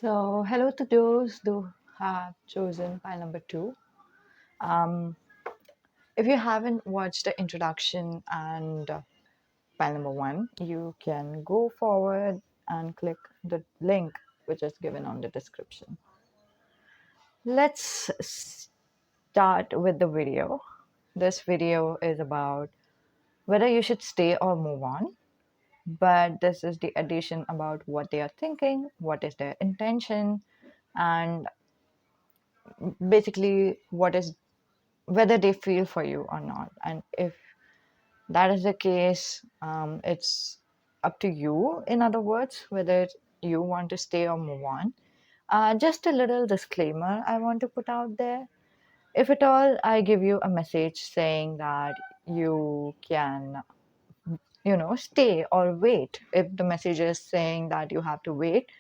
Hello to those who have chosen file number two. Um, if you haven't watched the introduction and file number one, you can go forward and click the link which is given on the description. Let's start with the video. This video is about whether you should stay or move on, but this is the addition about what they are thinking, what is their intention, and basically what is whether they feel for you or not. And if that is the case, it's up to you, in other words, whether you want to stay or move on. Just a little disclaimer I want to put out there. If at all I give you a message saying that you can, stay or wait, if the message is saying that you have to wait,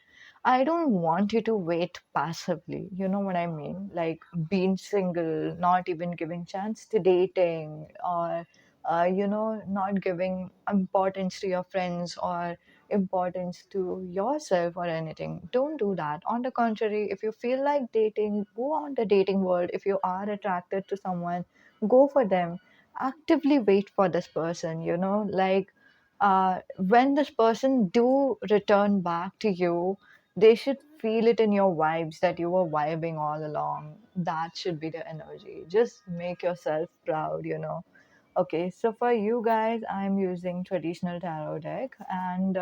I don't want you to wait passively. You know what I mean? Like being single, not even giving chance to dating, or not giving importance to your friends or importance to yourself or anything. Don't do that. On the contrary, if you feel like dating, go on the dating world. If you are attracted to someone, go for them. Actively wait for this person. Like when this person do return back to you, they should feel it in your vibes that you were vibing all along. That should be the energy. Just make yourself proud. Okay, so for you guys, I'm using traditional tarot deck, and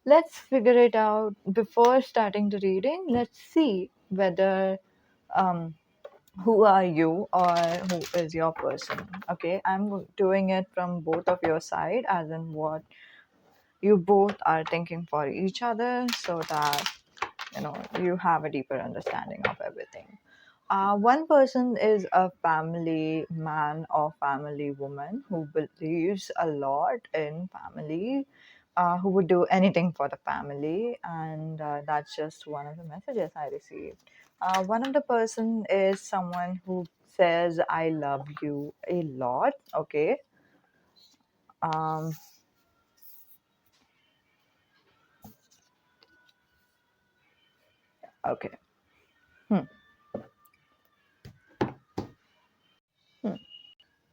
let's figure it out before starting the reading. Let's see whether um, who are you or who is your person. Okay, I'm doing it from both of your side, as in what you both are thinking for each other, so that you have a deeper understanding of everything. One person is a family man or family woman who believes a lot in family, who would do anything for the family, and that's just one of the messages I received. One of the person is someone who says I love you a lot. Okay. um, okay. Hmm. Hmm.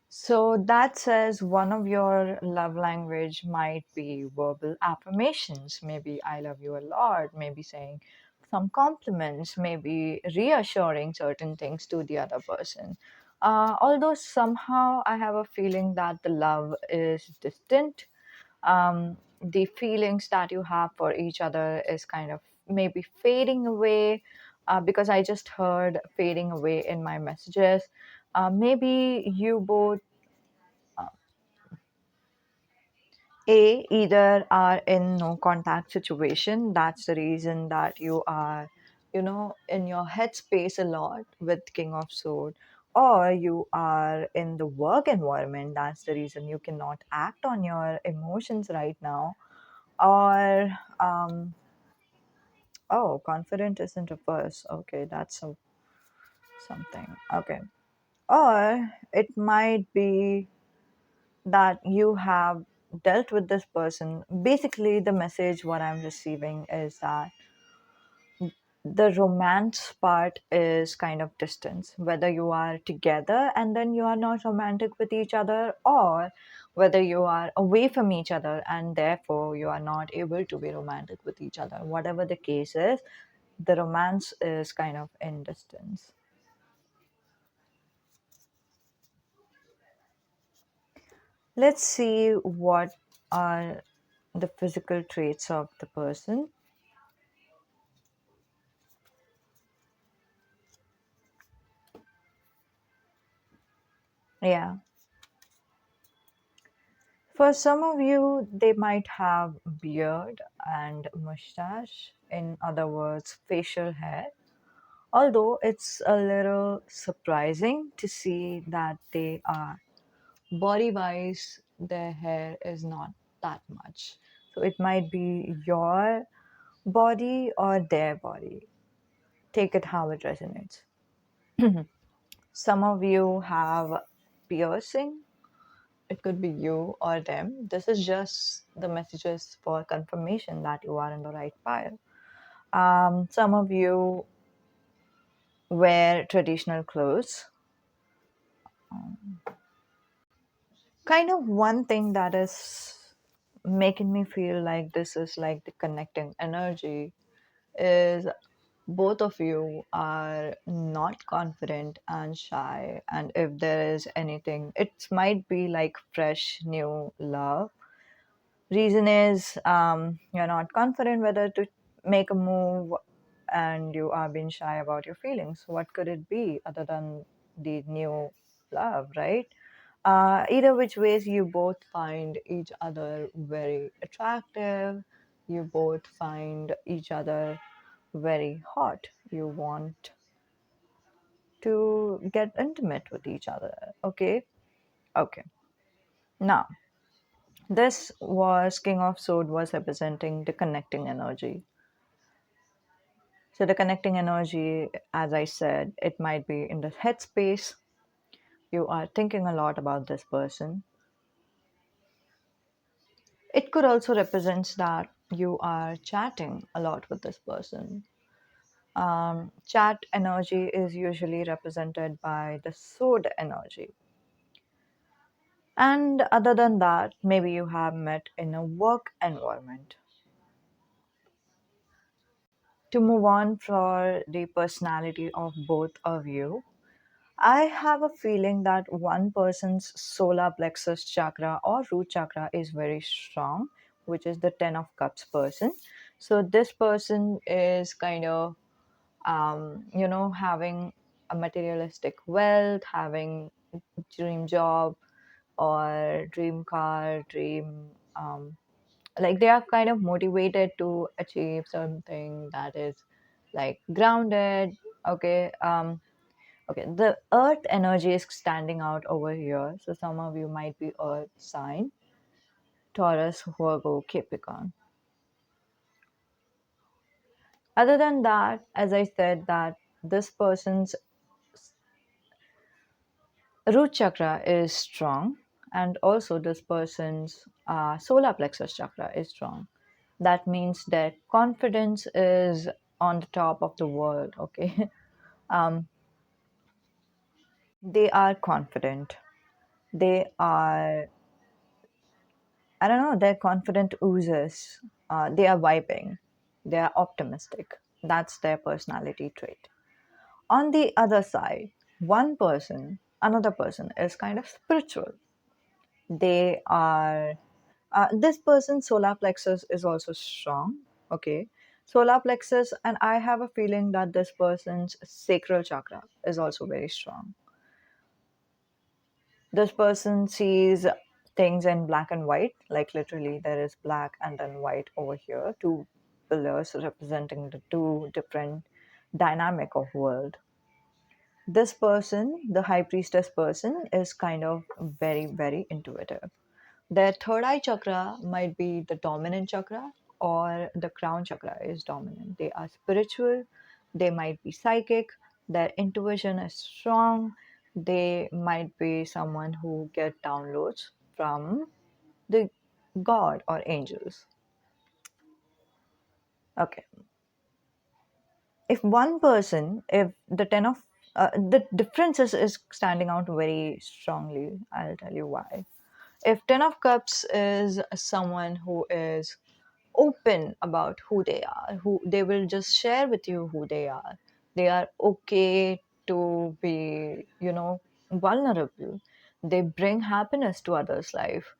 So that says one of your love language might be verbal affirmations. Maybe I love you a lot, maybe saying some compliments, maybe reassuring certain things to the other person. Although somehow I have a feeling that the love is distant. The feelings that you have for each other is kind of maybe fading away, because I just heard fading away in my messages. Maybe you both either are in no contact situation. That's the reason that you are, in your headspace a lot with King of Sword, or you are in the work environment. That's the reason you cannot act on your emotions right now. Or oh, confident isn't a verse. Okay, that's something. Okay. Or it might be that you have dealt with this person. Basically, the message what I'm receiving is that the romance part is kind of distance, whether you are together and then you are not romantic with each other, or whether you are away from each other and therefore you are not able to be romantic with each other. Whatever the case is, the romance is kind of in distance. Let's see what are the physical traits of the person. Yeah. For some of you, they might have beard and mustache, in other words, facial hair. Although it's a little surprising to see that they are body wise, their hair is not that much. So it might be your body or their body. Take it how it resonates. Some of you have piercing. It could be you or them. This is just the messages for confirmation that you are in the right file. Some of you wear traditional clothes. Kind of one thing that is making me feel like this is like the connecting energy is both of you are not confident and shy, and if there is anything, it might be like fresh new love. Reason is you're not confident whether to make a move, and you are being shy about your feelings. What could it be other than the new love, right? Either which ways, you both find each other very attractive. You both find each other very hot. You want to get intimate with each other. Okay. Okay. Now, this was King of Sword was representing the connecting energy. So the connecting energy, as I said, it might be in the headspace. You are thinking a lot about this person. It could also represent that you are chatting a lot with this person. Chat energy is usually represented by the sword energy. And other than that, maybe you have met in a work environment. To move on for the personality of both of you, I have a feeling that one person's solar plexus chakra or root chakra is very strong, which is the 10 of cups person. So this person is kind of, having a materialistic wealth, having dream job or dream car, dream, like they are kind of motivated to achieve something that is like grounded. Okay. Okay, the earth energy is standing out over here. So some of you might be earth sign, Taurus, Virgo, Capricorn. Other than that, as I said, that this person's root chakra is strong, and also this person's solar plexus chakra is strong. That means that confidence is on the top of the world. Okay, um, they are confident. They are, I don't know, their confident oozes. They are vibing. They are optimistic. That's their personality trait. On the other side, another person is kind of spiritual. They are, this person's solar plexus is also strong. Okay. Solar plexus, and I have a feeling that this person's sacral chakra is also very strong. This person sees things in black and white, like literally there is black and then white over here, two pillars representing the two different dynamic of world. This person, the high priestess person, is kind of very, very intuitive. Their third eye chakra might be the dominant chakra, or the crown chakra is dominant. They are spiritual, they might be psychic, their intuition is strong, they might be someone who get downloads from the god or angels. Okay. If one person, if the 10 of the differences is standing out very strongly, I'll tell you why. If 10 of cups is someone who is open about who they are, who they will just share with you who they are okay to be, vulnerable. They bring happiness to others life.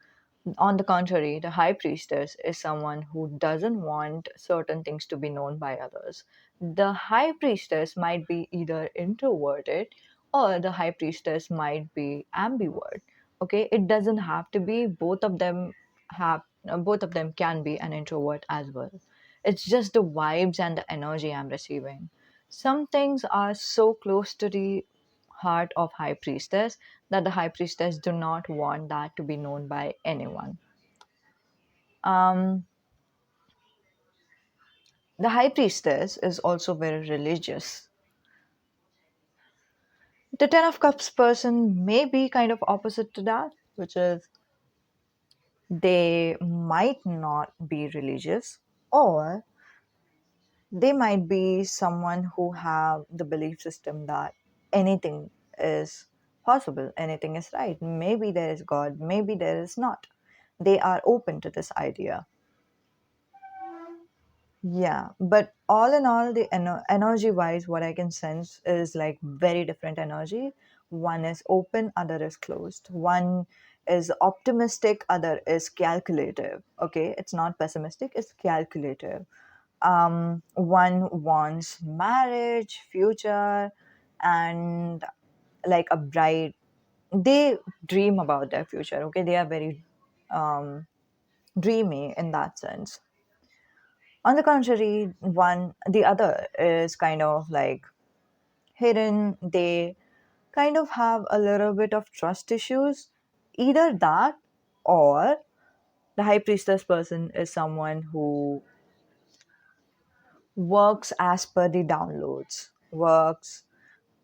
On the contrary, the high priestess is someone who doesn't want certain things to be known by others. The high priestess might be either introverted, or the high priestess might be ambivert. Okay, it doesn't have to be. Both of them can be an introvert as well. It's just the vibes and the energy I'm receiving. Some things are so close to the heart of high priestess that the high priestess do not want that to be known by anyone. um, the high priestess is also very religious. The 10 of cups person may be kind of opposite to that, which is they might not be religious, or They might be someone who have the belief system that anything is possible, anything is right. Maybe there is God, maybe there is not. They are open to this idea. Yeah, but all in all, the energy wise, what I can sense is like very different energy. One is open, other is closed. One is optimistic, other is calculative. Okay, it's not pessimistic, it's calculative. One wants marriage, future, and like a bright. They dream about their future. Okay, they are very dreamy in that sense. On the contrary, the other is kind of like hidden. They kind of have a little bit of trust issues. Either that, or the high priestess person is someone who works as per the downloads, works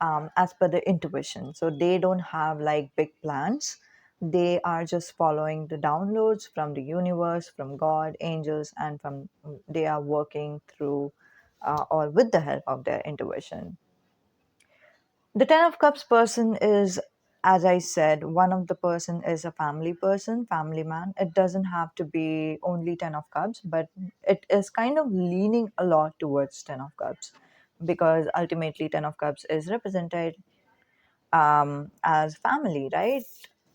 as per the intuition. So they don't have like big plans. They are just following the downloads from the universe, from God, angels, and from they are working through or with the help of their intuition. The Ten of Cups person is, as I said, one of the person is a family person, family man. It doesn't have to be only Ten of Cups, but it is kind of leaning a lot towards Ten of Cups, because ultimately Ten of Cups is represented as family, right?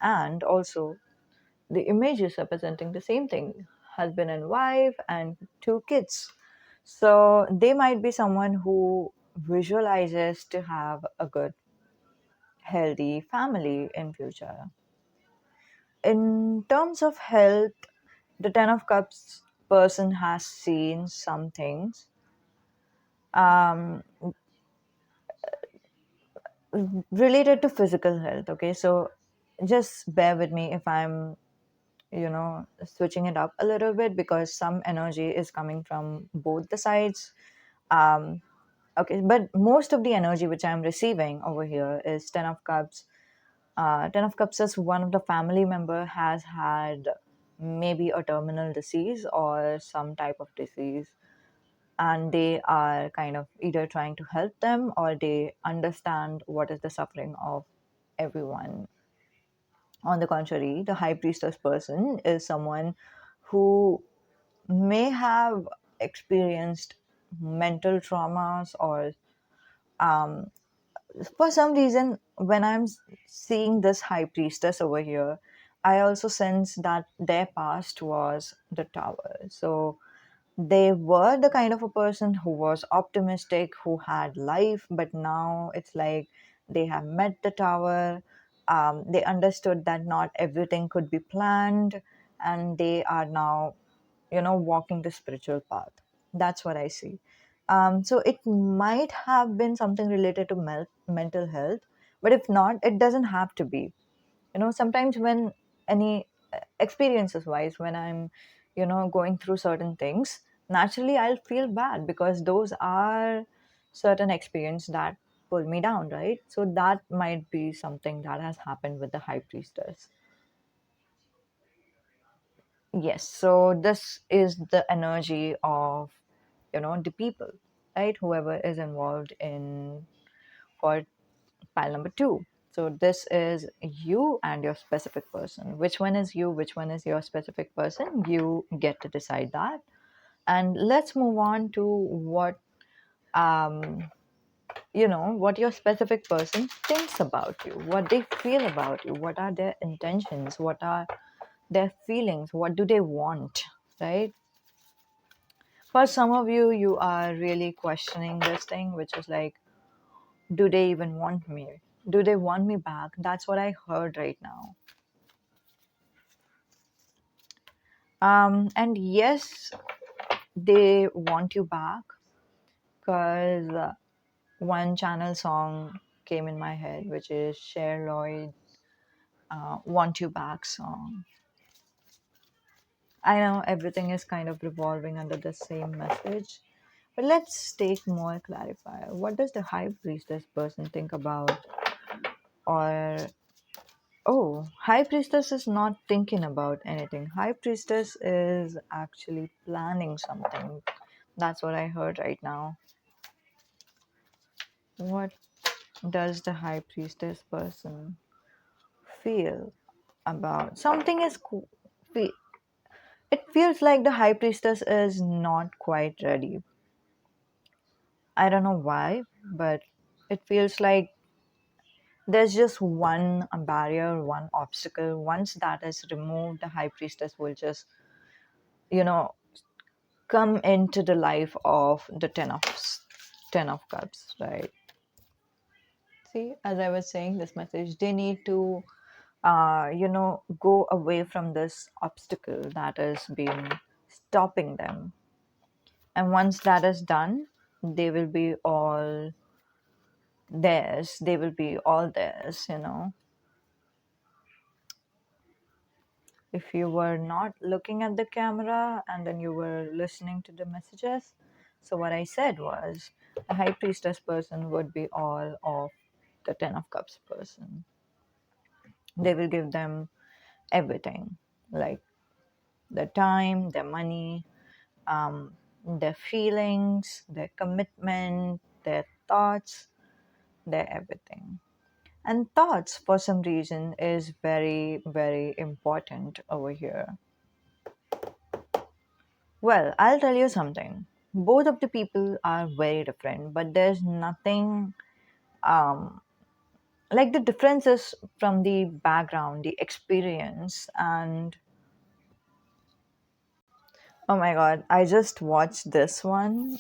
And also the images representing the same thing, husband and wife and two kids. So they might be someone who visualizes to have a good healthy family in future. In terms of health, the Ten of Cups person has seen some things um, related to physical health. Okay, so just bear with me if I'm switching it up a little bit, because some energy is coming from both the sides. um okay, but most of the energy which I'm receiving over here is Ten of Cups. Ten of Cups is one of the family member has had maybe a terminal disease or some type of disease, and they are kind of either trying to help them, or they understand what is the suffering of everyone. On the contrary, the high priestess person is someone who may have experienced mental traumas, or for some reason, when I'm seeing this high priestess over here, I also sense that their past was the tower. So they were the kind of a person who was optimistic, who had life, but now it's like they have met the tower. They understood that not everything could be planned, and they are now, walking the spiritual path. That's what I see. So it might have been something related to mental health, but if not, it doesn't have to be. Sometimes when any experiences wise, when I'm going through certain things, naturally I'll feel bad, because those are certain experience that pull me down, right? So that might be something that has happened with the high priestess. Yes, so this is the energy of the people, right? Whoever is involved in for pile number two. So this is you and your specific person. Which one is you? Which one is your specific person? You get to decide that. And let's move on to um, what your specific person thinks about you, what they feel about you, what are their intentions, what are their feelings, what do they want, right? For some of you, you are really questioning this thing, which is like, do they even want me? Do they want me back? That's what I heard right now. And yes, they want you back, because one channel song came in my head, which is Cher Lloyd, Want You Back song. I know everything is kind of revolving under the same message, but let's take more clarifier. What does the high priestess person think about? Or, oh, high priestess is not thinking about anything. High priestess is actually planning something. That's what I heard right now. What does the high priestess person feel about something is it feels like the high priestess is not quite ready. I don't know why, but it feels like there's just one barrier, one obstacle. Once that is removed, the high priestess will just, you know, come into the life of the ten of cups, right? See, as I was saying, this message, they need to, go away from this obstacle that has been stopping them. And once that is done, they will be all theirs. They will be all theirs. If you were not looking at the camera and then you were listening to the messages, so what I said was the high priestess person would be all of the ten of cups person. They will give them everything, like their time, their money, their feelings, their commitment, their thoughts, their everything. And thoughts, for some reason, is very, very important over here. Well, I'll tell you something. Both of the people are very different, but there's nothing um, like the difference is from the background, the experience, and oh my god, I just watched this one.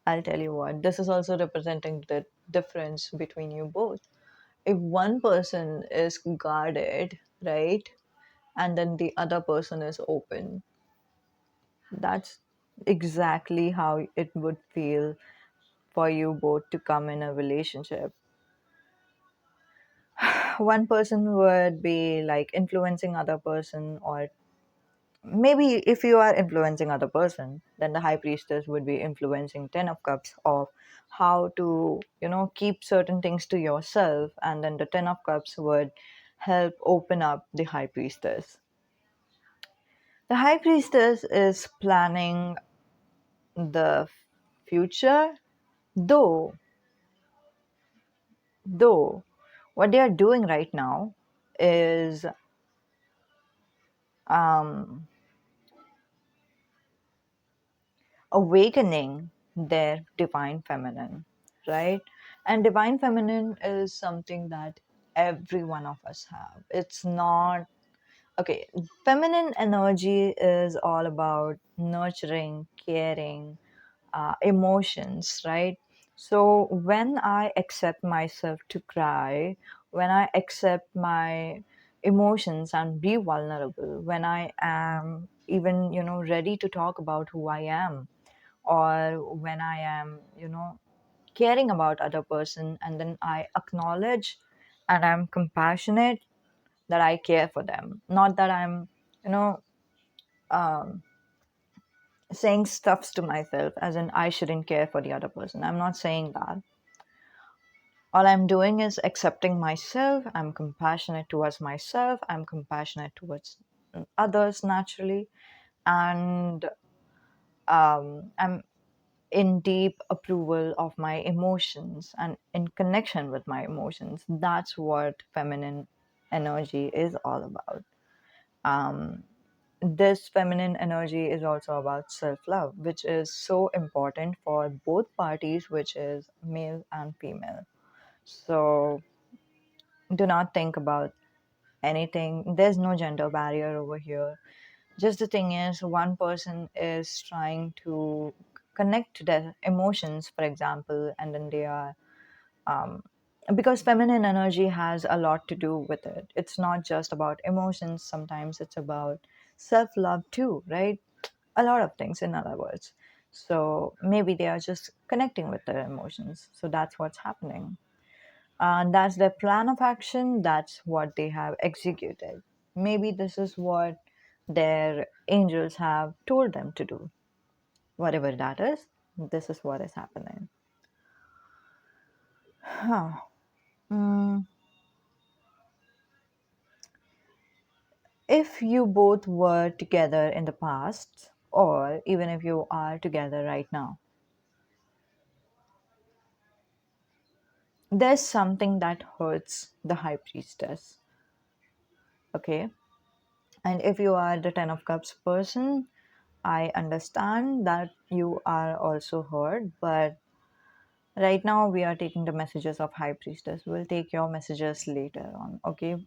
I'll tell you what, this is also representing the difference between you both. If one person is guarded, right, and then the other person is open, that's exactly how it would feel for you both to come in a relationship. One person would be like influencing other person, or maybe if you are influencing other person, then the high priestess would be influencing ten of cups of how to keep certain things to yourself, and then the ten of cups would help open up the high priestess. The high priestess is planning the future, though though what they are doing right now is um, awakening their divine feminine, right? And divine feminine is something that every one of us have. It's not okay. Feminine energy is all about nurturing, caring, emotions, right? So when I accept myself to cry, when I accept my emotions and be vulnerable, when I am even ready to talk about who I am, or when I am caring about other person, and then I acknowledge and I'm compassionate, that I care for them, not that I'm you know um, saying stuffs to myself as in I shouldn't care for the other person. I'm not saying that. All I'm doing is accepting myself. I'm compassionate towards myself. I'm compassionate towards others naturally. And I'm in deep approval of my emotions and in connection with my emotions. That's what feminine energy is all about. Um, this feminine energy is also about self love, which is so important for both parties, which is male and female. So do not think about anything. There's no gender barrier over here. Just the thing is, one person is trying to connect to their emotions, for example, and then they are um, because feminine energy has a lot to do with it. It's not just about emotions, sometimes it's about self love too, right? A lot of things, in other words. So maybe they are just connecting with their emotions. So that's what's happening. And that's their plan of action, that's what they have executed. Maybe this is what their angels have told them to do. Whatever that is, this is what is happening. Huh. Mm, if you both were together in the past, or even if you are together right now, there's something that hurts the high priestess. Okay. And if you are the 10 of cups person, I understand that you are also hurt, but right now we are taking the messages of high priestess. We'll take your messages later on. Okay.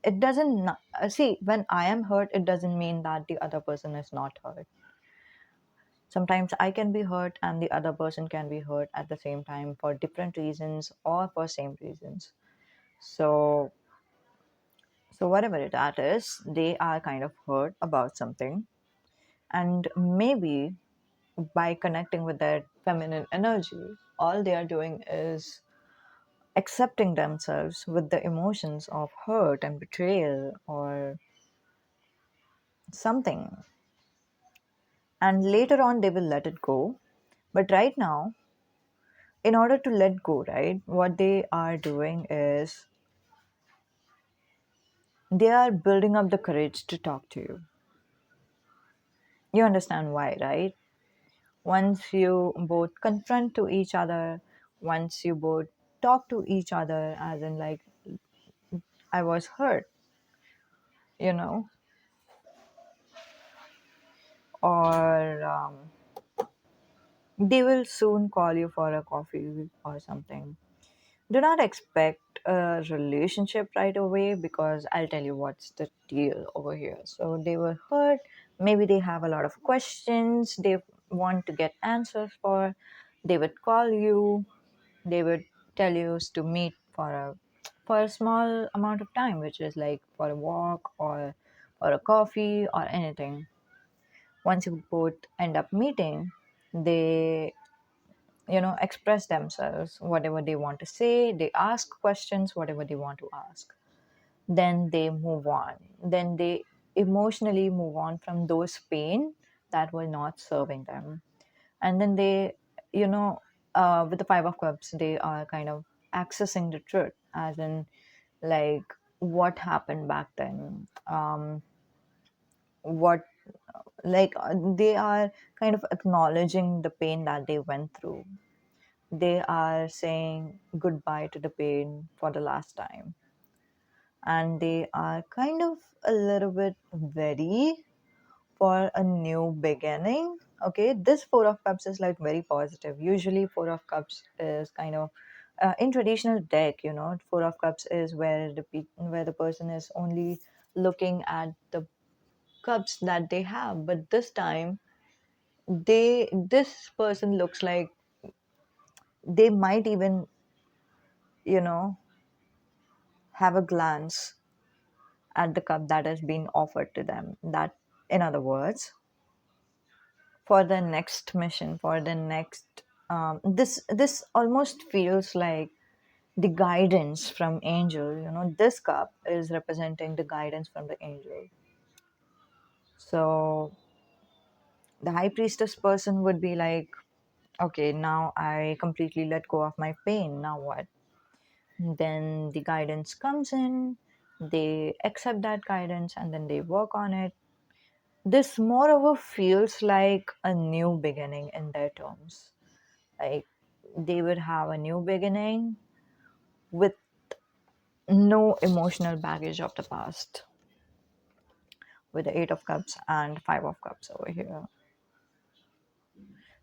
It doesn't see, when I am hurt, it doesn't mean that the other person is not hurt. Sometimes I can be hurt and the other person can be hurt at the same time for different reasons or for same reasons. So so whatever that is, they are kind of hurt about something, and maybe by connecting with that feminine energy, all they are doing is accepting themselves with the emotions of hurt and betrayal or something. And later on, they will let it go. But right now, in order to let go, right, what they are doing is they are building up the courage to talk to you. You understand why, right? Once you both confront to each other, once you both talk to each other, as in, like, I was hurt, you know, or they will soon call you for a coffee or something. Do not expect a relationship right away, because I'll tell you what's the deal over here. So they were hurt. Maybe they have a lot of questions they want to get answers for. They would call you. They would tell you to meet for a small amount of time, which is like for a walk or a coffee or anything. Once you both end up meeting, they express themselves, whatever they want to say, they ask questions, whatever they want to ask, then they move on, then they emotionally move on from those pain that were not serving them. And then they, with the five of cups, they are kind of accessing the truth, as in, like, what happened back then, what they are kind of acknowledging the pain that they went through. They are saying goodbye to the pain for the last time, and they are kind of a little bit ready for a new beginning. Okay, this four of cups is like very positive. Usually four of cups is kind of in traditional deck, four of cups is where where the person is only looking at the cups that they have, but this time this person looks like they might even, you know have a glance at the cup that has been offered to them. That, in other words, for the next mission, for the next, this almost feels like the guidance from angel. This cup is representing the guidance from the angel. So the high priestess person would be like, okay, now I completely let go of my pain. Now what? Then the guidance comes in, they accept that guidance, and then they work on it. This moreover feels like a new beginning in their terms. Like, they would have a new beginning with no emotional baggage of the past, with the eight of cups and five of cups over here,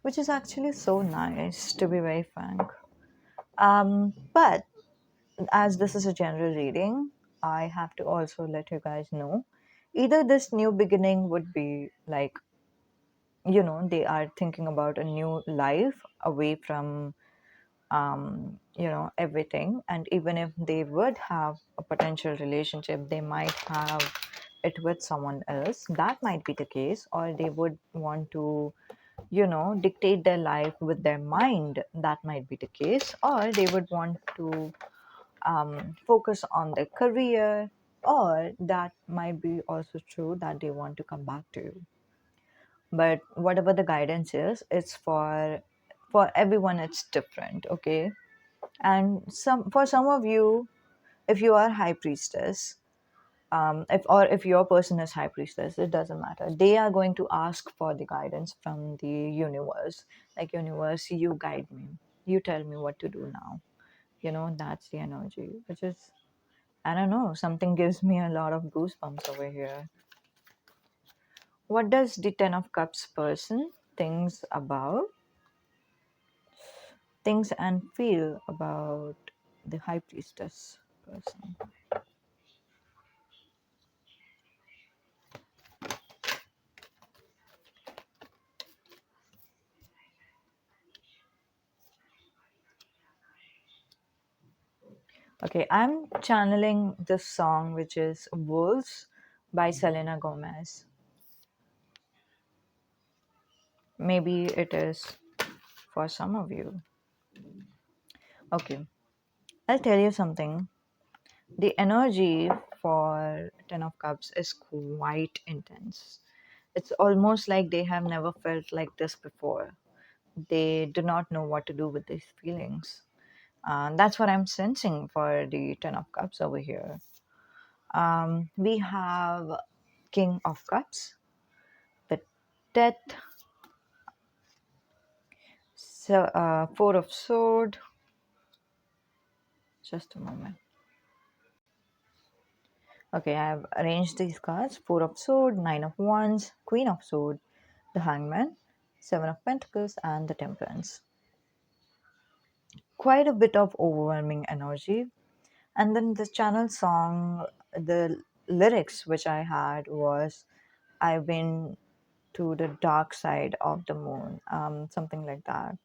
which is actually so nice, to be very frank. But as this is a general reading, I have to also let you guys know, either this new beginning would be like, they are thinking about a new life away from, everything. And even if they would have a potential relationship, they might have it with someone else. That might be the case. Or they would want to, dictate their life with their mind. That might be the case. Or they would want to focus on their career. Or that might be also true that they want to come back to you. But whatever the guidance is, it's for everyone, it's different. Okay. And some, for some of you, if you are high priestess, If your person is high priestess, it doesn't matter, they are going to ask for the guidance from the universe. Like, universe, you guide me, you tell me what to do now. That's the energy, which is, I don't know, something gives me a lot of goosebumps over here. What does the Ten of Cups person thinks and feel about the High Priestess person? Okay, I'm channeling this song, which is Wolves by Selena Gomez. Maybe it is for some of you. Okay, I'll tell you something. The energy for Ten of Cups is quite intense. It's almost like they have never felt like this before. They do not know what to do with these feelings. That's what I'm sensing for the Ten of Cups over here. We have King of Cups, the Death, Four of Sword. Just a moment. Okay, I have arranged these cards: Four of Sword, Nine of Wands, Queen of Sword, the Hangman, Seven of Pentacles, and the Temperance. Quite a bit of overwhelming energy. And then the channel song, the lyrics which I had was, I've been to the dark side of the moon, something like that.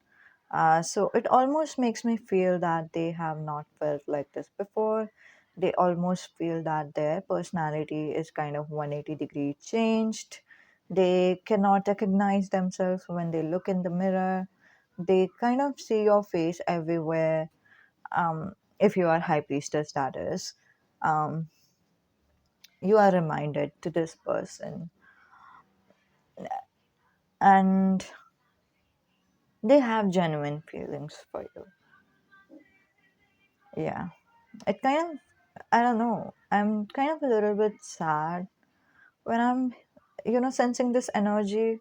So it almost makes me feel that they have not felt like this before. They almost feel that their personality is kind of 180-degree changed. They cannot recognize themselves when they look in the mirror. They kind of see your face everywhere. If you are high priestess, that is, um, you are reminded to this person, and they have genuine feelings for you. Yeah, it kind of, I don't know, I'm kind of a little bit sad when I'm, sensing this energy.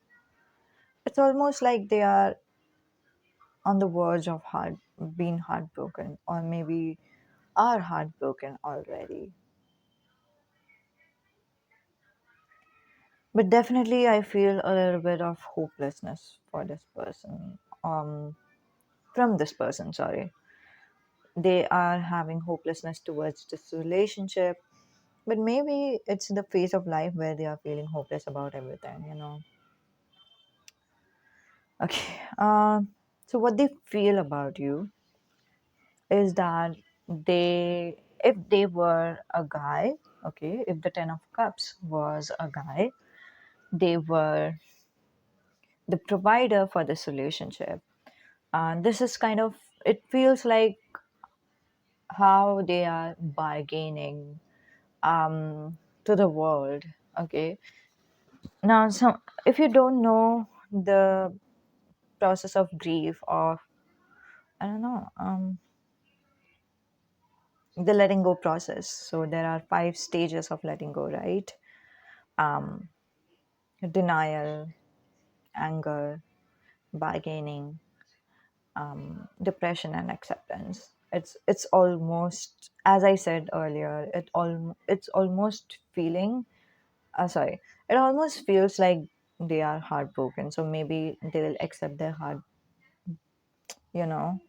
It's almost like they are on the verge of being heartbroken, or maybe are heartbroken already. But definitely, I feel a little bit of hopelessness for this person. From this person, sorry. They are having hopelessness towards this relationship, but maybe it's the phase of life where they are feeling hopeless about everything. Okay. So what they feel about you is that if they were a guy, okay, if the Ten of Cups was a guy, they were the provider for this relationship. This is kind of, it feels like how they are bargaining to the world. Okay. Now, so if you don't know the process of grief, or I don't know, the letting go process. So there are 5 stages of letting go, right? Um, Denial, anger, bargaining, depression, and acceptance. It's almost, as I said earlier, it's almost feeling. Sorry, it almost feels like they are heartbroken. So maybe they will accept you know,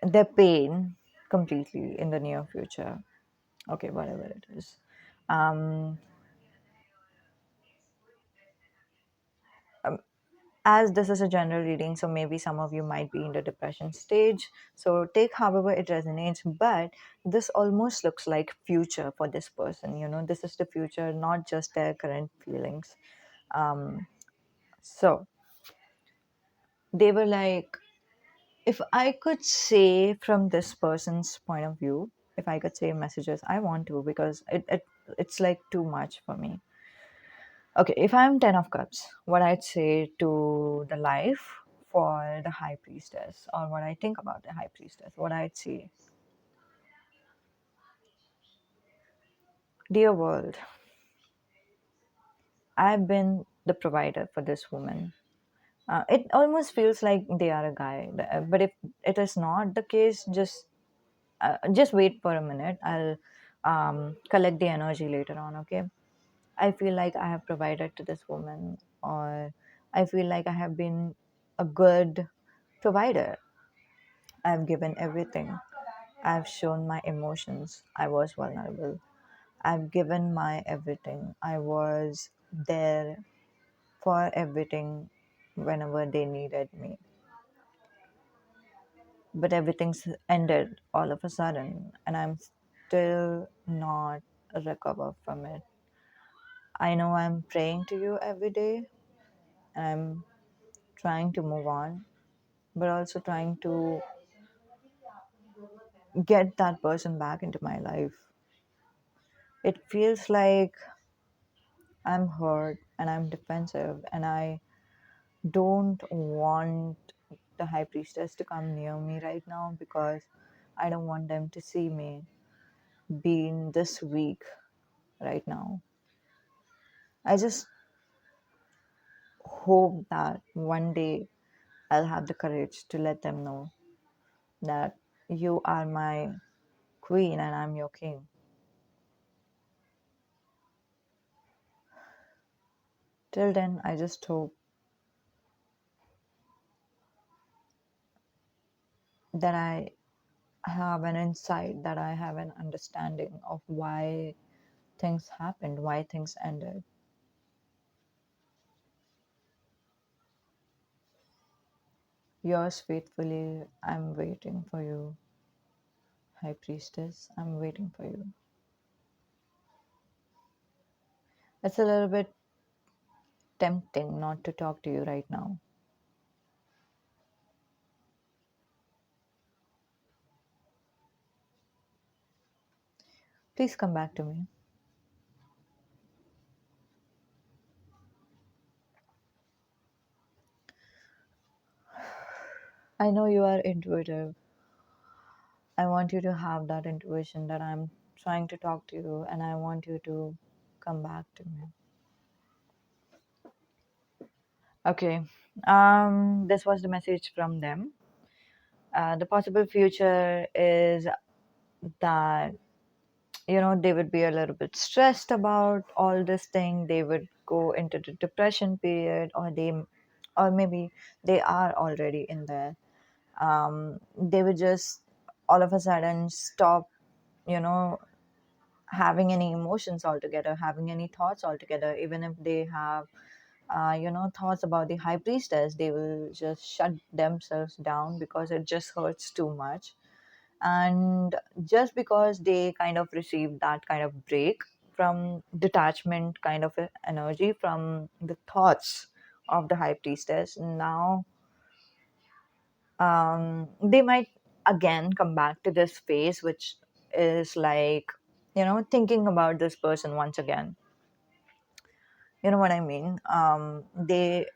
their pain completely in the near future. Okay, whatever it is. Um, as this is a general reading, so maybe some of you might be in the depression stage. So take however it resonates, but this almost looks like future for this person. This is the future, not just their current feelings. So they were like, if I could say from this person's point of view, if I could say messages, I want to, because it's like too much for me. Okay, if I'm Ten of Cups, what I'd say to the life for the High Priestess, or what I think about the High Priestess, what I'd say, Dear world, I've been the provider for this woman. It almost feels like they are a guy, but if it is not the case, just wait for a minute. I'll collect the energy later on. Okay. I feel like I have provided to this woman, or I feel like I have been a good provider. I've given everything. I've shown my emotions. I was vulnerable. I've given my everything. I was there for everything whenever they needed me. But everything's ended all of a sudden, and I'm still not recover from it. I know I'm praying to you every day, and I'm trying to move on, but also trying to get that person back into my life. It feels like I'm hurt and I'm defensive, and I don't want the high priestess to come near me right now because I don't want them to see me being this weak right now. I just hope that one day I'll have the courage to let them know that you are my queen and I'm your king. Till then, I just hope that I have an insight, that I have an understanding of why things happened, why things ended. Yours faithfully, I'm waiting for you, High Priestess. I'm waiting for you. It's a little bit tempting not to talk to you right now. Please come back to me. I know you are intuitive. I want you to have that intuition that I'm trying to talk to you, and I want you to come back to me. Okay. This was the message from them. The possible future is that they would be a little bit stressed about all this thing. They would go into the depression period, or maybe they are already in there. They would just all of a sudden stop, you know having any emotions altogether, having any thoughts altogether. Even if they have thoughts about the high priestess, they will just shut themselves down because it just hurts too much. And just because they kind of received that kind of break from detachment, kind of energy from the thoughts of the high priestess, now they might again come back to this phase, which is like thinking about this person once again. You know what I mean? The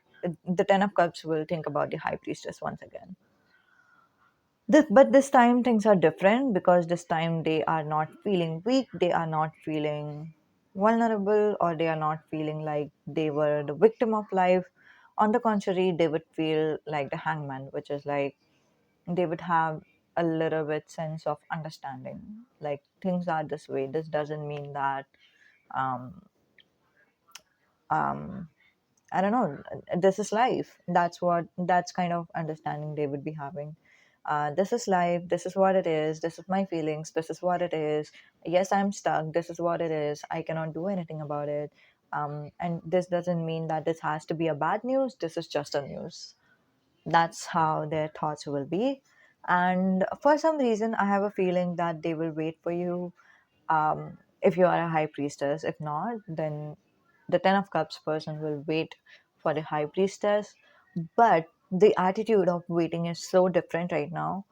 Ten of Cups will think about the High Priestess once again. But this time things are different, because this time they are not feeling weak, they are not feeling vulnerable, or they are not feeling like they were the victim of life. On the contrary, they would feel like the hangman, which is like they would have a little bit sense of understanding. Like, things are this way. This doesn't mean that um, um, I don't know. This is life. That's kind of understanding they would be having. This is life. This is what it is. This is my feelings. This is what it is. Yes, I'm stuck. This is what it is. I cannot do anything about it. And this doesn't mean that this has to be a bad news. This is just a news. That's how their thoughts will be. And for some reason, I have a feeling that they will wait for you, if you are a high priestess. If not, then the Ten of Cups person will wait for the high priestess. But the attitude of waiting is so different right now,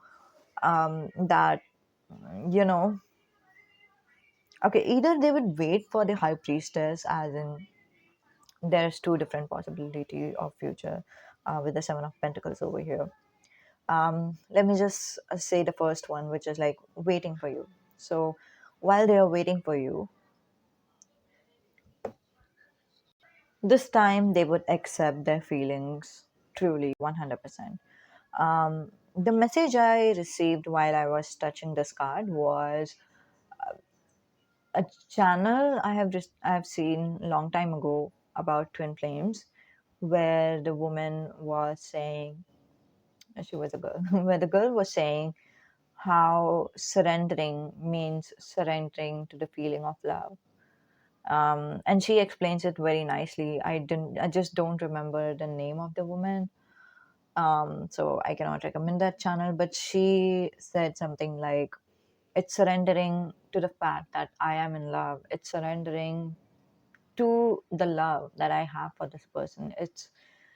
that, you know, okay, either they would wait for the high priestess, as in there's two different possibility of future, with the Seven of Pentacles over here. Let me just say the first one, which is like waiting for you. So while they are waiting for you, This time they would accept their feelings truly 100%. The message I received while I was touching this card was a channel I have seen long time ago about twin flames, where the woman was saying, she was a girl, where the girl was saying how surrendering means surrendering to the feeling of love. And she explains it very nicely. I just don't remember the name of the woman, so I cannot recommend that channel. But she said something like, "It's surrendering to the fact that I am in love. It's surrendering to the love that I have for this person. It's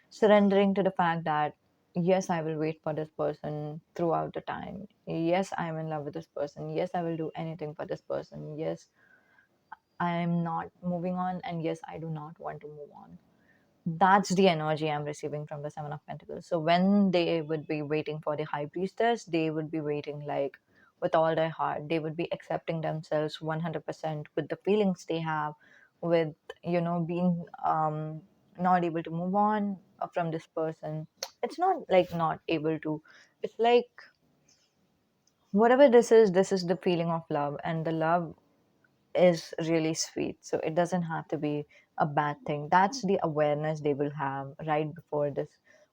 surrendering to the fact that yes, I will wait for this person throughout the time. Yes, I am in love with this person. Yes, I will do anything for this person. Yes, I am not moving on, and yes, I do not want to move on." That's the energy I'm receiving from the Seven of Pentacles. So when they would be waiting for the High Priestess, they would be waiting like with all their heart. They would be accepting themselves 100% with the feelings they have, with, being not able to move on from this person. It's not like not able to, it's like whatever this is the feeling of love, and the love is really sweet. So it doesn't have to be a bad thing. That's the awareness they will have right before this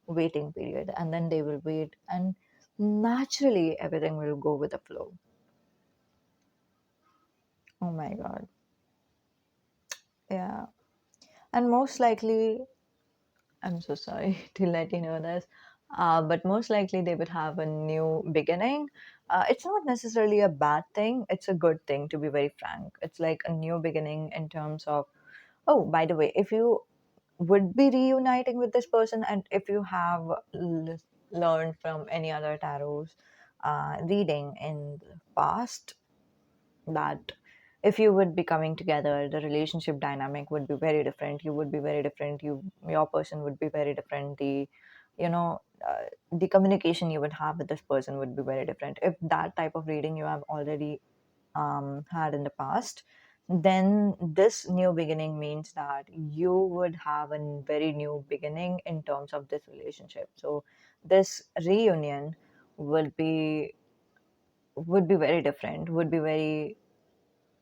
waiting period. And then they will wait, and naturally everything will go with the flow. Oh my God. Yeah. And most likely, I'm so sorry to let you know this, but most likely they would have a new beginning. It's not necessarily a bad thing, it's a good thing, to be very frank. It's like a new beginning in terms of, oh, by the way, if you would be reuniting with this person, and if you have learned from any other tarot's reading in the past, that if you would be coming together, the relationship dynamic would be very different. You would be very different. Your person would be very different. You know the communication you would have with this person would be very different. If that type of reading you have already had in the past, then this new beginning means that you would have a very new beginning in terms of this relationship. So this reunion would be very different, would be very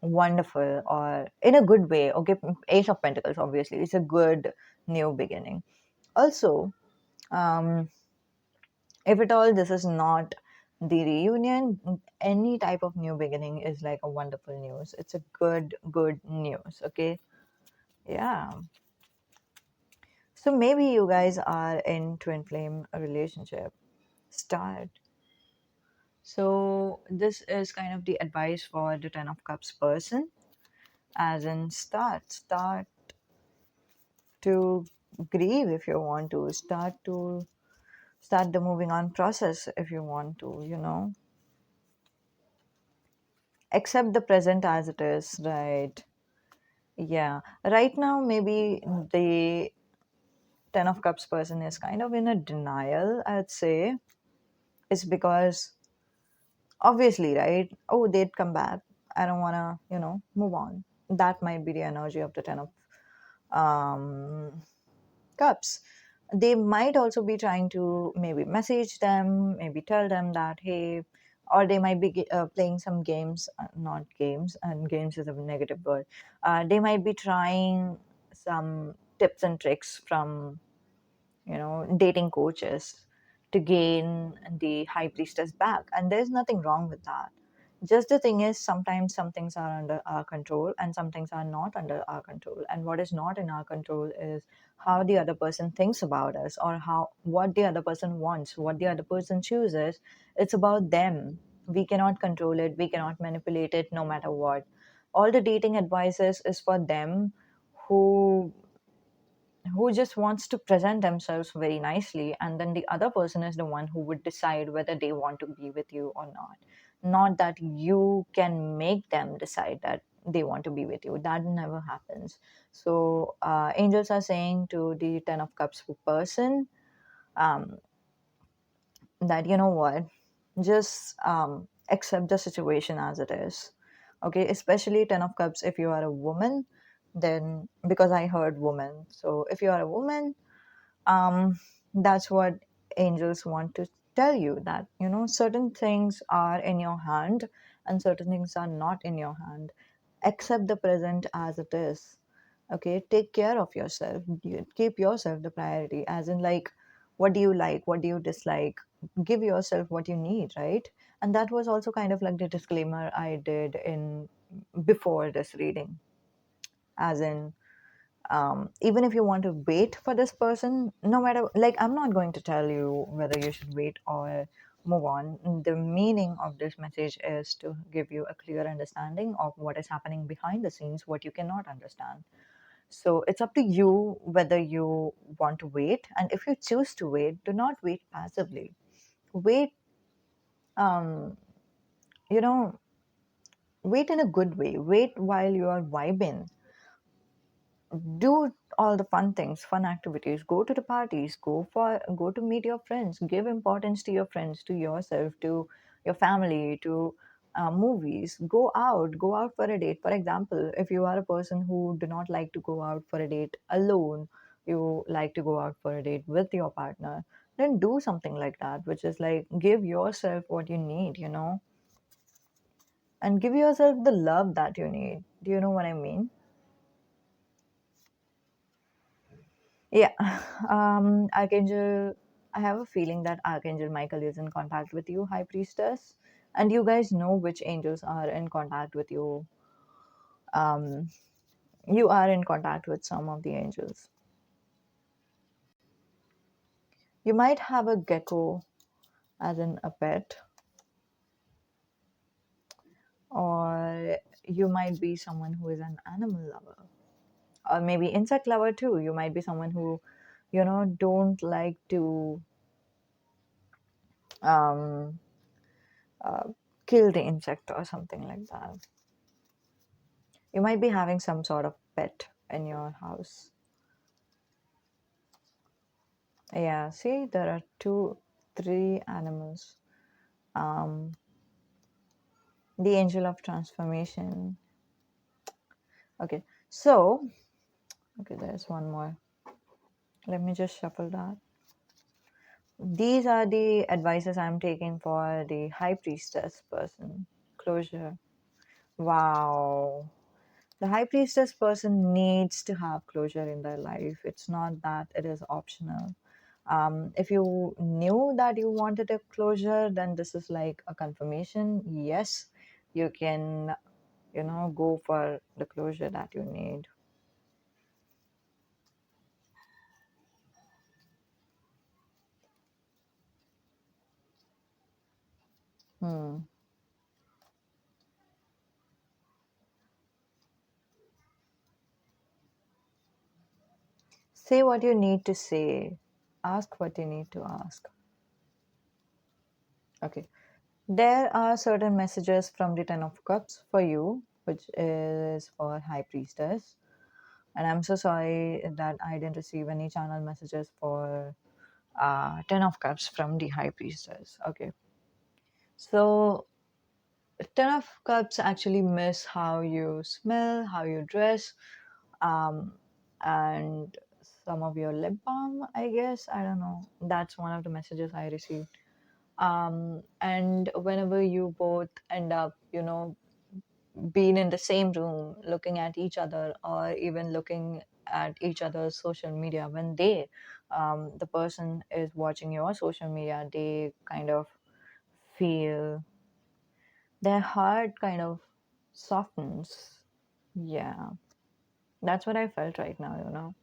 wonderful, or in a good way. Okay, Ace of Pentacles, obviously, it's a good new beginning. Also, um, if at all this is not the reunion, any type of new beginning is like a wonderful news. It's a good news. Okay, yeah. So maybe you guys are in twin flame relationship. Start. So this is kind of the advice for the Ten of Cups person, as in start to grieve if you want to, start the moving on process if you want to, accept the present as it is, right? Yeah, right now maybe the Ten of Cups person is kind of in a denial, I'd say. It's because obviously, right? Oh, they'd come back, I don't want to, move on. That might be the energy of the Ten of um cups. They might also be trying to maybe message them, maybe tell them that, hey, or they might be playing some games, not games, and games is a negative word. They might be trying some tips and tricks from, dating coaches to gain the high priestess back. And there's nothing wrong with that. Just the thing is, sometimes some things are under our control and some things are not under our control. And what is not in our control is how the other person thinks about us, or how what the other person wants, what the other person chooses. It's about them. We cannot control it, we cannot manipulate it, no matter what. All the dating advices is for them who just wants to present themselves very nicely, and then the other person is the one who would decide whether they want to be with you or not that you can make them decide that they want to be with you. That never happens. So angels are saying to the Ten of Cups person, um, that, you know what, just accept the situation as it is. Okay, especially Ten of Cups, if you are a woman, then because I heard woman. So if you are a woman, um, that's what angels want to tell you, that certain things are in your hand and certain things are not in your hand. Accept the present as it is. Okay, take care of yourself. Keep yourself the priority, as in, like, what do you like, what do you dislike? Give yourself what you need, right? And that was also kind of like the disclaimer I did in before this reading, as in, even if you want to wait for this person, no matter, like, I'm not going to tell you whether you should wait or move on. The meaning of this message is to give you a clear understanding of what is happening behind the scenes, what you cannot understand. So it's up to you whether you want to wait, and if you choose to wait, do not wait passively. Wait, um you know wait in a good way. Wait while you are vibing. Do all the fun things, fun activities. Go to the parties, go to meet your friends. Give importance to your friends, to yourself, to your family, to movies. Go out for a date. For example, if you are a person who do not like to go out for a date alone, you like to go out for a date with your partner, then do something like that, which is like, give yourself what you need, and give yourself the love that you need. Do you know what I mean? Yeah. Archangel, I have a feeling that Archangel Michael is in contact with you, High Priestess. And you guys know which angels are in contact with you. Um, you are in contact with some of the angels. You might have a gecko as in a pet, or you might be someone who is an animal lover, or maybe insect lover too. You might be someone who, don't like to um, uh, kill the insect or something like that. You might be having some sort of pet in your house. Yeah, see, there are three animals. Um, the angel of transformation. Okay, so, okay, there's one more. Let me just shuffle that. These are the advices I'm taking for the high priestess person. Closure. Wow. The high priestess person needs to have closure in their life. It's not that it is optional. If you knew that you wanted a closure, then this is like a confirmation. Yes, you can, go for the closure that you need. Hmm. Say what you need to say. Ask what you need to ask. Okay. There are certain messages from the Ten of Cups for you, which is for High Priestess. And I'm so sorry that I didn't receive any channel messages for Ten of Cups from the High Priestess. Okay. So, Ten of Cups actually miss how you smell, how you dress, um, and some of your lip balm, I guess. I don't know. That's one of the messages I received. And whenever you both end up, being in the same room, looking at each other, or even looking at each other's social media, when the person is watching your social media, they kind of feel, their heart kind of softens. Yeah, that's what I felt right now.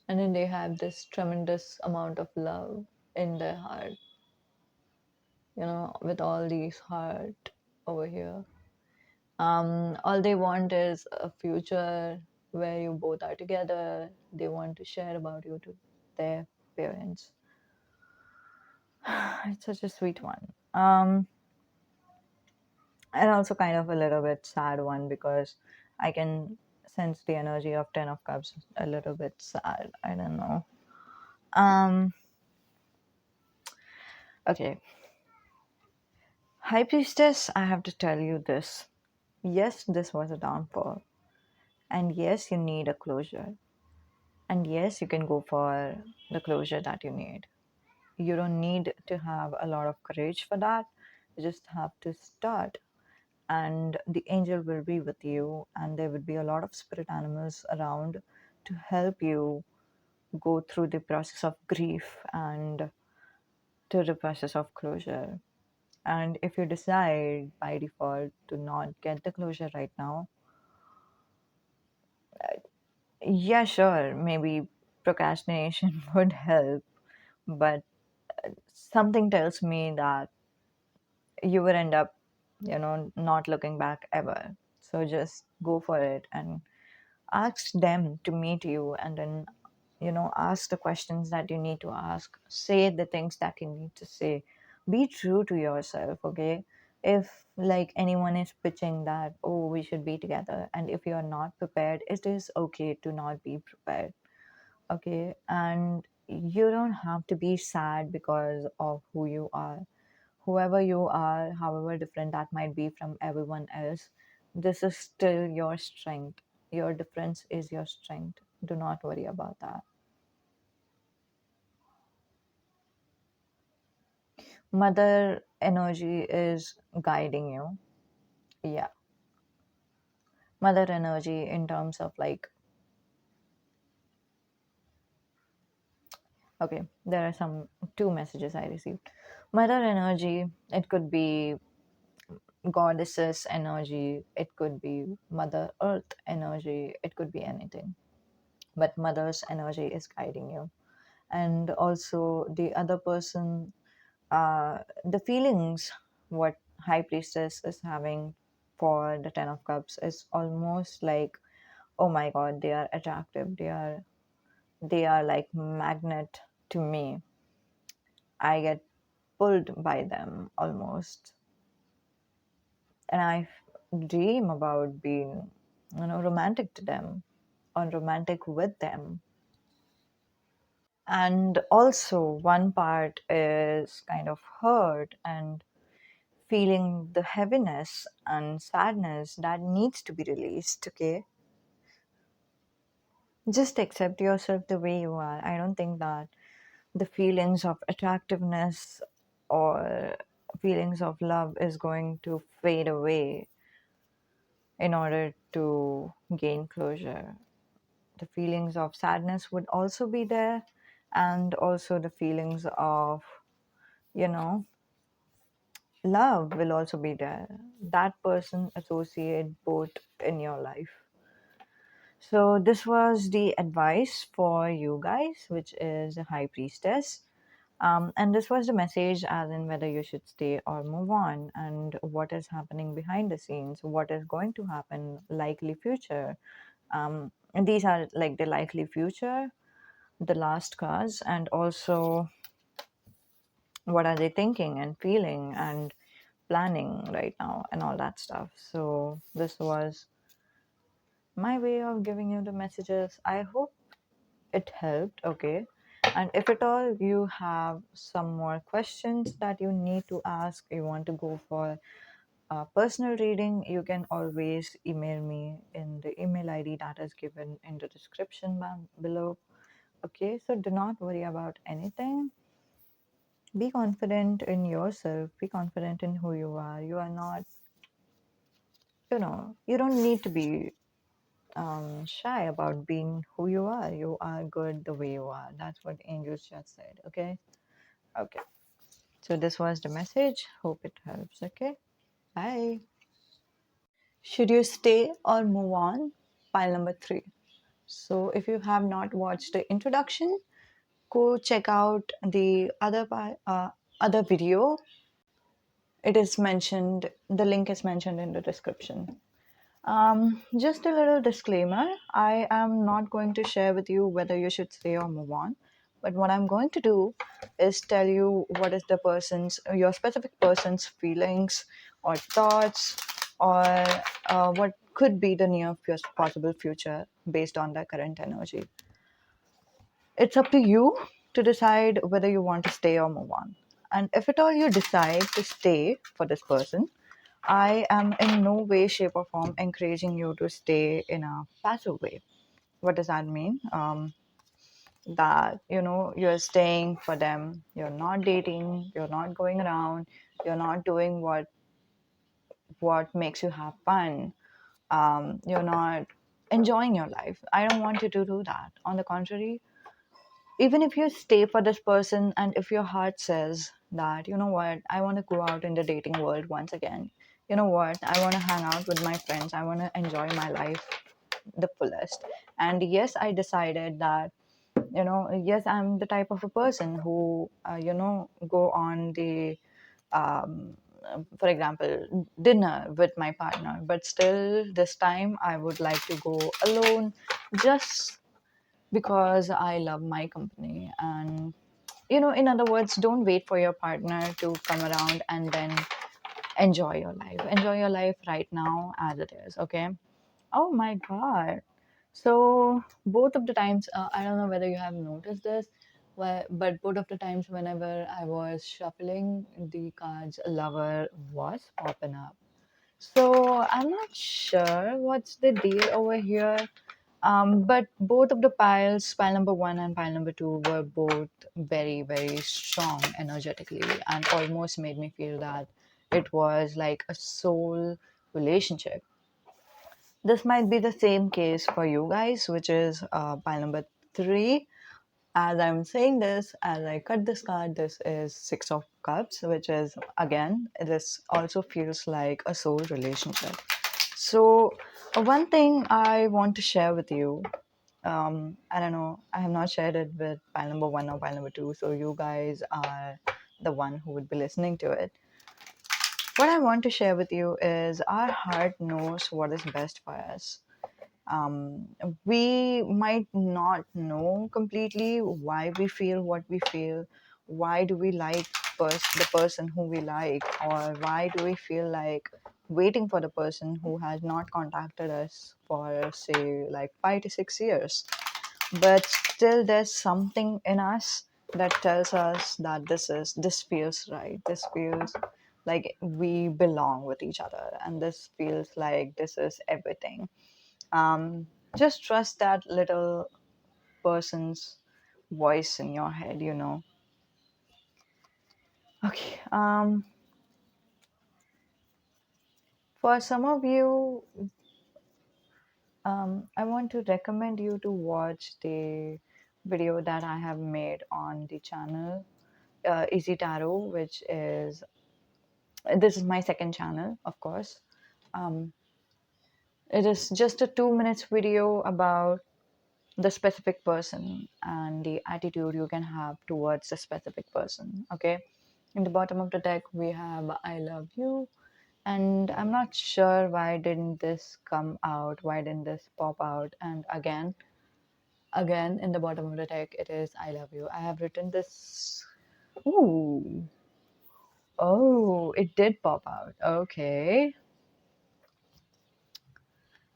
And then they have this tremendous amount of love in their heart, with all these heart over here. All they want is a future where you both are together. They want to share about you to their parents. It's such a sweet one. And also kind of a little bit sad one, because I can sense the energy of Ten of Cups a little bit sad. I don't know. Um, okay. High Priestess, I have to tell you this. Yes, this was a downfall. And yes, you need a closure. And yes, you can go for the closure that you need. You don't need to have a lot of courage for that. You just have to start, and the angel will be with you, and there would be a lot of spirit animals around to help you go through the process of grief and to the process of closure. And if you decide by default to not get the closure right now, yeah, sure, maybe procrastination would help, but something tells me that you will end up, not looking back ever. So just go for it and ask them to meet you, and then, ask the questions that you need to ask, say the things that you need to say, be true to yourself, okay? If like anyone is pitching that, oh, we should be together, and if you are not prepared, it is okay to not be prepared, okay? And you don't have to be sad because of who you are. Whoever you are, however different that might be from everyone else, this is still your strength. Your difference is your strength. Do not worry about that. Mother energy is guiding you. Yeah. Mother energy, in terms of like, okay, there are some two messages I received. Mother energy, it could be goddesses energy, it could be Mother Earth energy, it could be anything. But mother's energy is guiding you. And also the other person, the feelings what high priestess is having for the 10 of cups is almost like, oh my god, they are attractive, they are like magnet to me. I get pulled by them almost, and I dream about being, romantic to them or romantic with them. And also one part is kind of hurt and feeling the heaviness and sadness that needs to be released, okay? Just accept yourself the way you are. I don't think that the feelings of attractiveness or feelings of love is going to fade away in order to gain closure. The feelings of sadness would also be there, and also the feelings of, you know love will also be there. That person associate both in your life. So this was the advice for you guys, which is a high priestess. And this was the message, as in whether you should stay or move on, and what is happening behind the scenes, what is going to happen, likely future. And these are like the likely future, the last cards, and also what are they thinking and feeling and planning right now and all that stuff. So this was my way of giving you the messages. I hope it helped, okay? And if at all you have some more questions that you need to ask, you want to go for a personal reading, you can always email me in the email ID that is given in the description below. Okay, so do not worry about anything. Be confident in yourself, be confident in who you are. You are not, you don't need to be shy about being who you are. You are good the way you are. That's what angels just said. Okay. Okay. So this was the message. Hope it helps. Okay. Bye. Should you stay or move on? Pile number 3. So if you have not watched the introduction, go check out the other video. It is mentioned. The link is mentioned in the description. Just a little disclaimer, I am not going to share with you whether you should stay or move on. But what I'm going to do is tell you what is your specific person's feelings or thoughts, or what could be the near possible future based on their current energy. It's up to you to decide whether you want to stay or move on. And if at all you decide to stay for this person, I am in no way, shape, or form encouraging you to stay in a passive way. What does that mean? That you're staying for them, you're not dating, you're not going around, you're not doing what makes you have fun, you're not enjoying your life. I don't want you to do that. On the contrary, even if you stay for this person and if your heart says that, you know what, I want to go out in the dating world once again, you know what, I want to hang out with my friends, I want to enjoy my life the fullest. And yes, I decided that, yes, I'm the type of a person who go on the um, for example, dinner with my partner, but still this time I would like to go alone, just because I love my company. And in other words, don't wait for your partner to come around and then enjoy your life. Enjoy your life right now as it is, okay? Oh my god. So both of the times, I don't know whether you have noticed this, but both of the times whenever I was shuffling, the cards lover was popping up. So I'm not sure what's the deal over here. But both of the piles, pile number one and pile number two, were both very, very strong energetically and almost made me feel that it was like a soul relationship. This might be the same case for you guys, which is pile number three. As I'm saying this, as I cut this card, this is Six of Cups, which is again, this also feels like a soul relationship. So, one thing I want to share with you, I don't know, I have not shared it with pile number one or pile number two, so you guys are the one who would be listening to it. What I want to share with you is our heart knows what is best for us. um, we might not know completely why we feel what we feel, why do we like the person who we like, or why do we feel like waiting for the person who has not contacted us for say like 5 to 6 years. But still there's something in us that tells us that this feels right, this feels like we belong with each other, and this feels like this is everything. Just trust that little person's voice in your head. Okay. For some of you, I want to recommend you to watch the video that I have made on the channel, Easy Tarot, which is this is my second channel, of course. um, it is just a 2 minutes video about the specific person and the attitude you can have towards the specific person. Okay. In the bottom of the deck, we have I love you. And I'm not sure why didn't this come out? Why didn't this pop out? And again, in the bottom of the deck, it is I love you. I have written this. Ooh. Oh, it did pop out. Okay.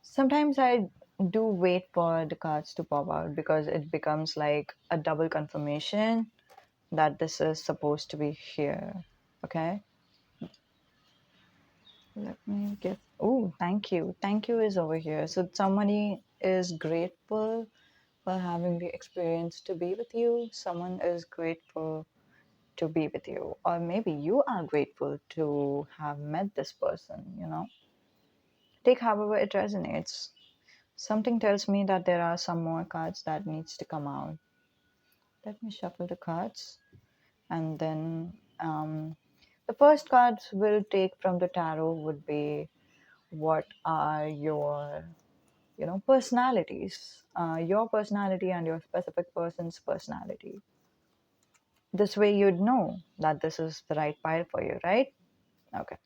Sometimes I do wait for the cards to pop out because it becomes like a double confirmation that this is supposed to be here. Okay, let me get. Oh, thank you. Thank you is over here. So somebody is grateful for having the experience to be with you. Someone is grateful to be with you. Or maybe you are grateful to have met this person. Take however it resonates. Something tells me that there are some more cards that needs to come out. Let me shuffle the cards, and then the first cards we'll take from the tarot would be what are your personalities, your personality and your specific person's personality. This way you'd know that this is the right pile for you, right? Okay.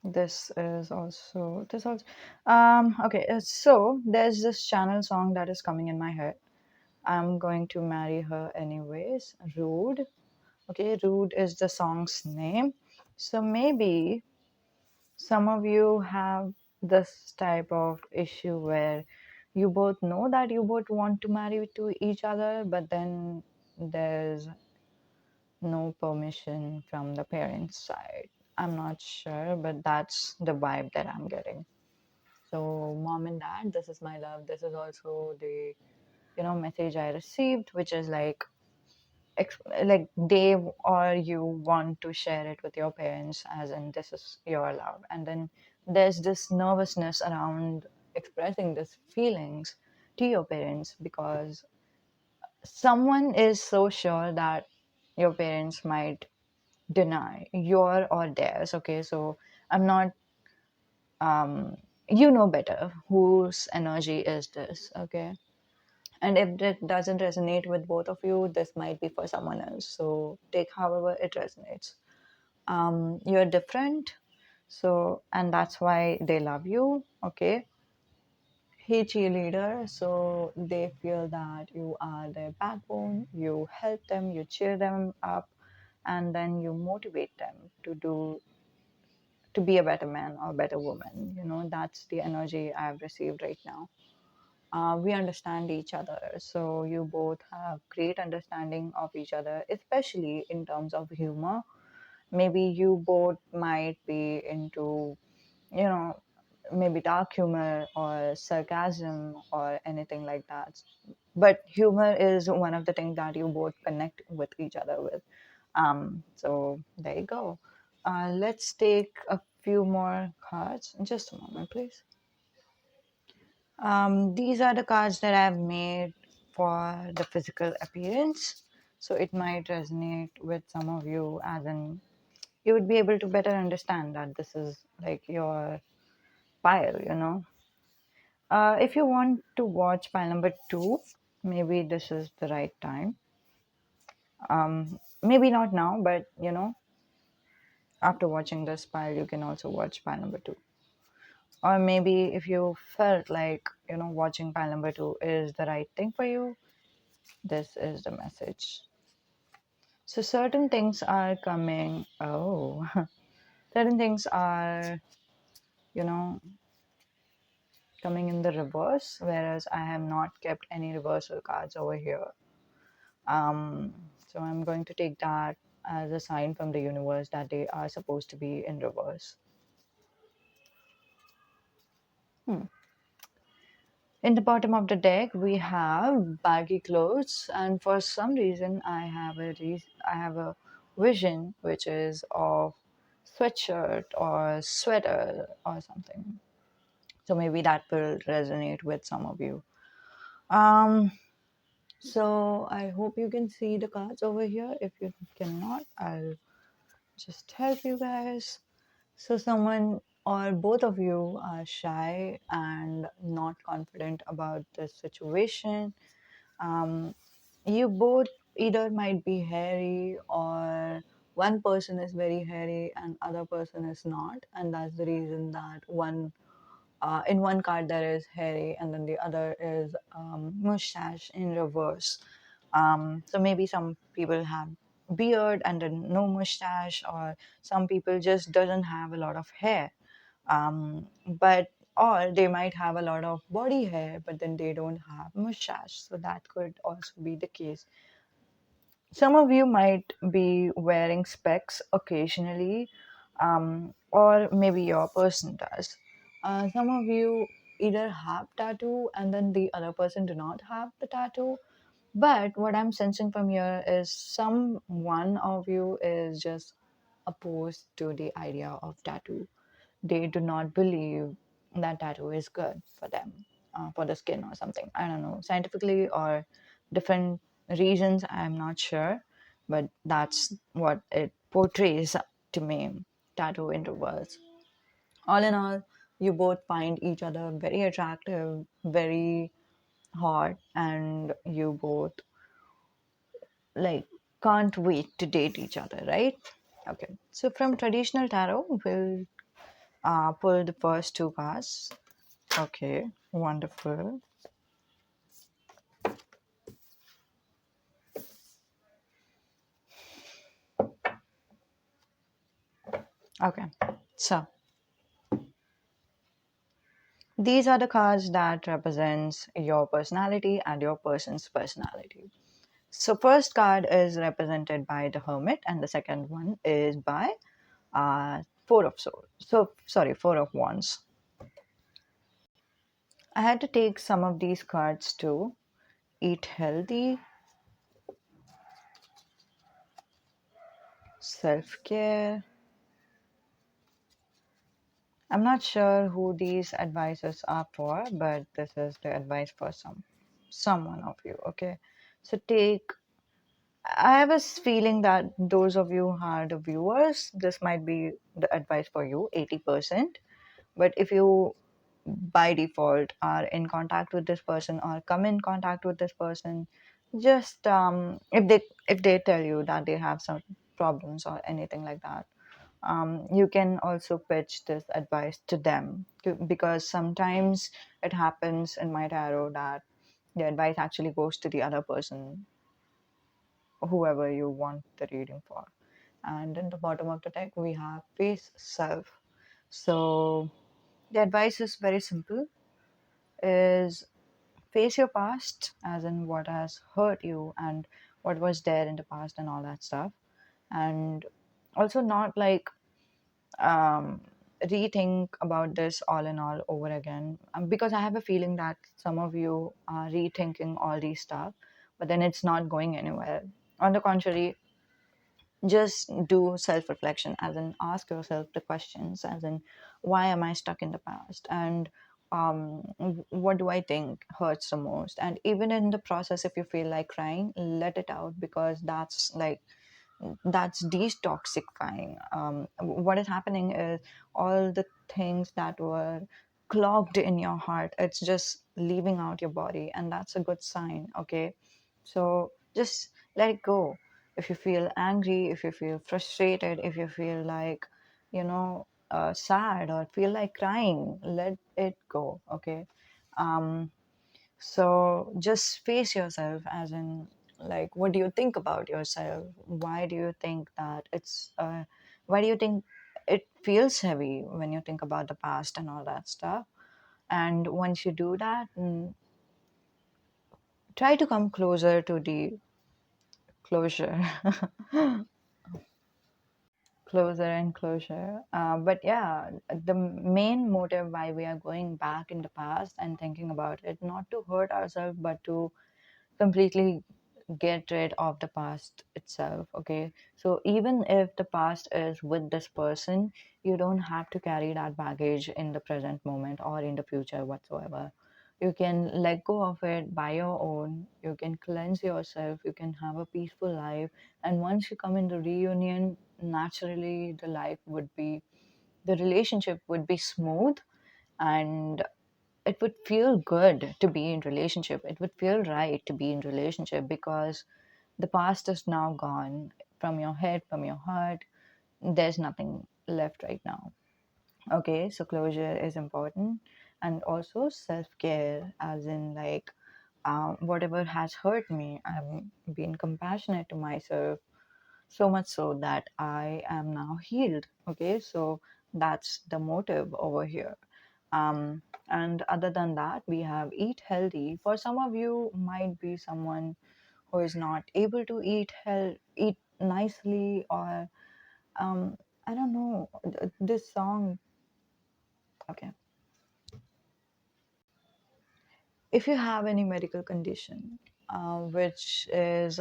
This also okay, so there's this channel song that is coming in my head. I'm going to marry her anyways. Rude. Okay, Rude is the song's name. So maybe some of you have this type of issue where you both know that you both want to marry to each other, but then there's no permission from the parents' side. I'm not sure, but that's the vibe that I'm getting. So, mom and dad, this is my love. This is also the, message I received, which is like, like they or you want to share it with your parents, as in this is your love. And then there's this nervousness around expressing these feelings to your parents because someone is so sure that your parents might deny your or theirs. Okay, so I'm not, um you know better whose energy is this. Okay, and if it doesn't resonate with both of you, this might be for someone else, so take however it resonates. You're different, so, and that's why they love you. Okay, hey cheerleader, so they feel that you are their backbone, you help them, you cheer them up, and then you motivate them to be a better man or better woman. That's the energy I've received right now. We understand each other, so you both have great understanding of each other, especially in terms of humor. Maybe you both might be into, you know maybe dark humor or sarcasm or anything like that, but humor is one of the things that you both connect with each other with. So there you go. Let's take a few more cards. Just a moment, please. These are the cards that I've made for the physical appearance. So it might resonate with some of you, as in you would be able to better understand that this is like your pile. If you want to watch pile number two, maybe this is the right time. Maybe not now, but after watching this pile, you can also watch pile number two. Or maybe if you felt like, watching pile number two is the right thing for you, this is the message. So certain things are coming. Oh, certain things are, you know, coming in the reverse, whereas I have not kept any reversal cards over here. Um, so I'm going to take that as a sign from the universe that they are supposed to be in reverse. Hmm. In the bottom of the deck, we have baggy clothes, and for some reason, I have a vision which is of sweatshirt or sweater or something. So maybe that will resonate with some of you. Um, so I hope you can see the cards over here. If you cannot, I'll just help you guys. So someone or both of you are shy and not confident about this situation. um, you both either might be hairy, or one person is very hairy and other person is not, and that's the reason that in one card there is hairy and then the other is mustache in reverse. So maybe some people have beard and then no mustache, or some people just doesn't have a lot of hair. But or they might have a lot of body hair but then they don't have mustache, so that could also be the case. Some of you might be wearing specs occasionally, or maybe your person does. Some of you either have tattoo and then the other person do not have the tattoo. But what I'm sensing from here is some one of you is just opposed to the idea of tattoo. They do not believe that tattoo is good for them, for the skin or something. I don't know, scientifically or different reasons, I'm not sure, but that's what it portrays to me. Tattoo in reverse. All in all, you both find each other very attractive, very hot, and you both like can't wait to date each other, right? Okay, so from traditional tarot, we'll pull the first two cards. Okay, wonderful. Okay, so these are the cards that represents your personality and your person's personality. So first card is represented by the Hermit, and the second one is by Four of Swords. So sorry, Four of Wands. I had to take some of these cards too. Eat healthy, self care. I'm not sure who these advices are for, but this is the advice for someone of you. Okay, so take. I have a feeling that those of you who are the viewers, this might be the advice for you, 80%. But if you by default are in contact with this person or come in contact with this person, just if they tell you that they have some problems or anything like that, you can also pitch this advice to them because sometimes it happens in my tarot that the advice actually goes to the other person, whoever you want the reading for. And in the bottom of the deck we have face self. So the advice is very simple, is face your past, as in what has hurt you and what was there in the past and all that stuff. And also not like um, rethink about this all in all over again, because I have a feeling that some of you are rethinking all these stuff, but then it's not going anywhere. On the contrary, just do self reflection, as in ask yourself the questions, as in why am I stuck in the past, and what do I think hurts the most. And even in the process, if you feel like crying, let it out, because that's detoxifying. What is happening is all the things that were clogged in your heart, it's just leaving out your body, and that's a good sign. Okay, so just let it go. If you feel angry, if you feel frustrated, if you feel like, sad or feel like crying, let it go. Okay, um, so just face yourself, as in, like, what do you think about yourself? Why do you think that why do you think it feels heavy when you think about the past and all that stuff? And once you do that, try to come closer to the closure. Closer and closer. But yeah, the main motive why we are going back in the past and thinking about it, not to hurt ourselves, but to completely get rid of the past itself. Okay, so even if the past is with this person, you don't have to carry that baggage in the present moment or in the future whatsoever. You can let go of it by your own, you can cleanse yourself, you can have a peaceful life. And once you come in the reunion, naturally the relationship would be smooth, and it would feel good to be in relationship, it would feel right to be in relationship, because the past is now gone from your head, from your heart. There's nothing left right now. Okay, so closure is important. And also self-care, as in, like, whatever has hurt me, I'm being compassionate to myself, so much so that I am now healed. Okay, so that's the motive over here. And other than that, we have eat healthy. For some of you, might be someone who is not able to eat nicely, or I don't know. This song, okay. If you have any medical condition which is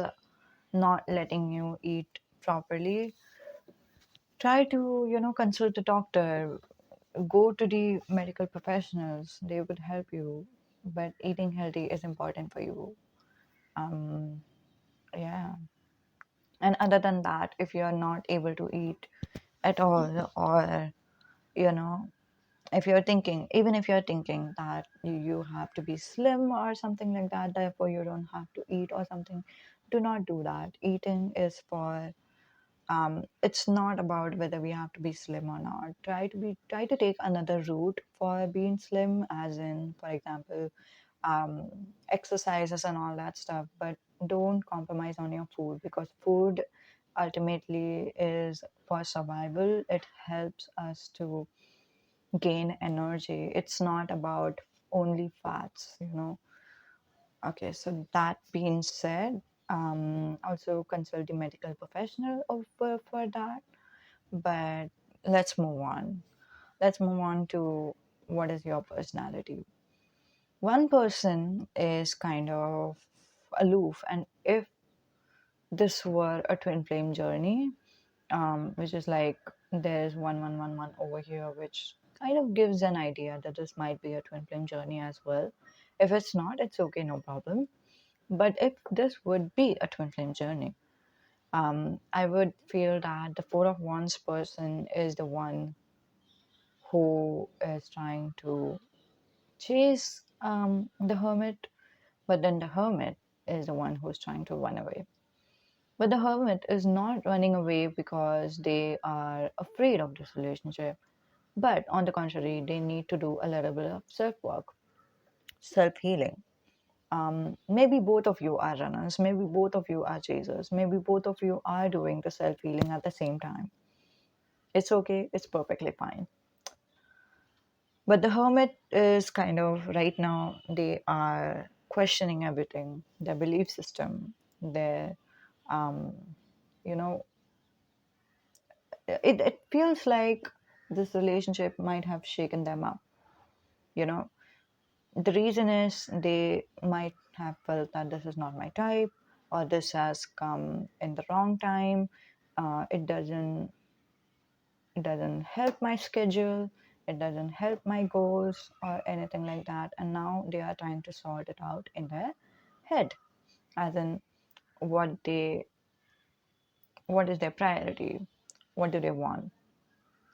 not letting you eat properly, try to consult a doctor, go to the medical professionals, they would help you. But eating healthy is important for you. um yeah. And other than that, if you're not able to eat at all, or you know if you're thinking, even if you're thinking that you have to be slim or something like that, therefore you don't have to eat or something, do not do that. Eating is for it's not about whether we have to be slim or not. Try to take another route for being slim, as in, for example, exercises and all that stuff. But don't compromise on your food, because food ultimately is for survival. It helps us to gain energy. It's not about only fats. Okay, so that being said, Also consult a medical professional for that. But let's move on. Let's move on to what is your personality. One person is kind of aloof, and if this were a twin flame journey, which is like there's 1111 over here, which kind of gives an idea that this might be a twin flame journey as well. If it's not, it's okay, no problem. But if this would be a twin flame journey, I would feel that the Four of Wands person is the one who is trying to chase the Hermit, but then the Hermit is the one who's trying to run away. But the Hermit is not running away because they are afraid of this relationship. But on the contrary, they need to do a little bit of self work, self healing. Maybe both of you are runners, maybe both of you are chasers, maybe both of you are doing the self healing at the same time. It's okay, it's perfectly fine. But the hermit is kind of right now, they are questioning everything, their belief system, their, um, you know, it feels like this relationship might have shaken them up. You know, the reason is they might have felt that this is not my type, or this has come in the wrong time. It doesn't help my schedule, it doesn't help my goals or anything like that, and now they are trying to sort it out in their head, as in what they what is their priority, what do they want,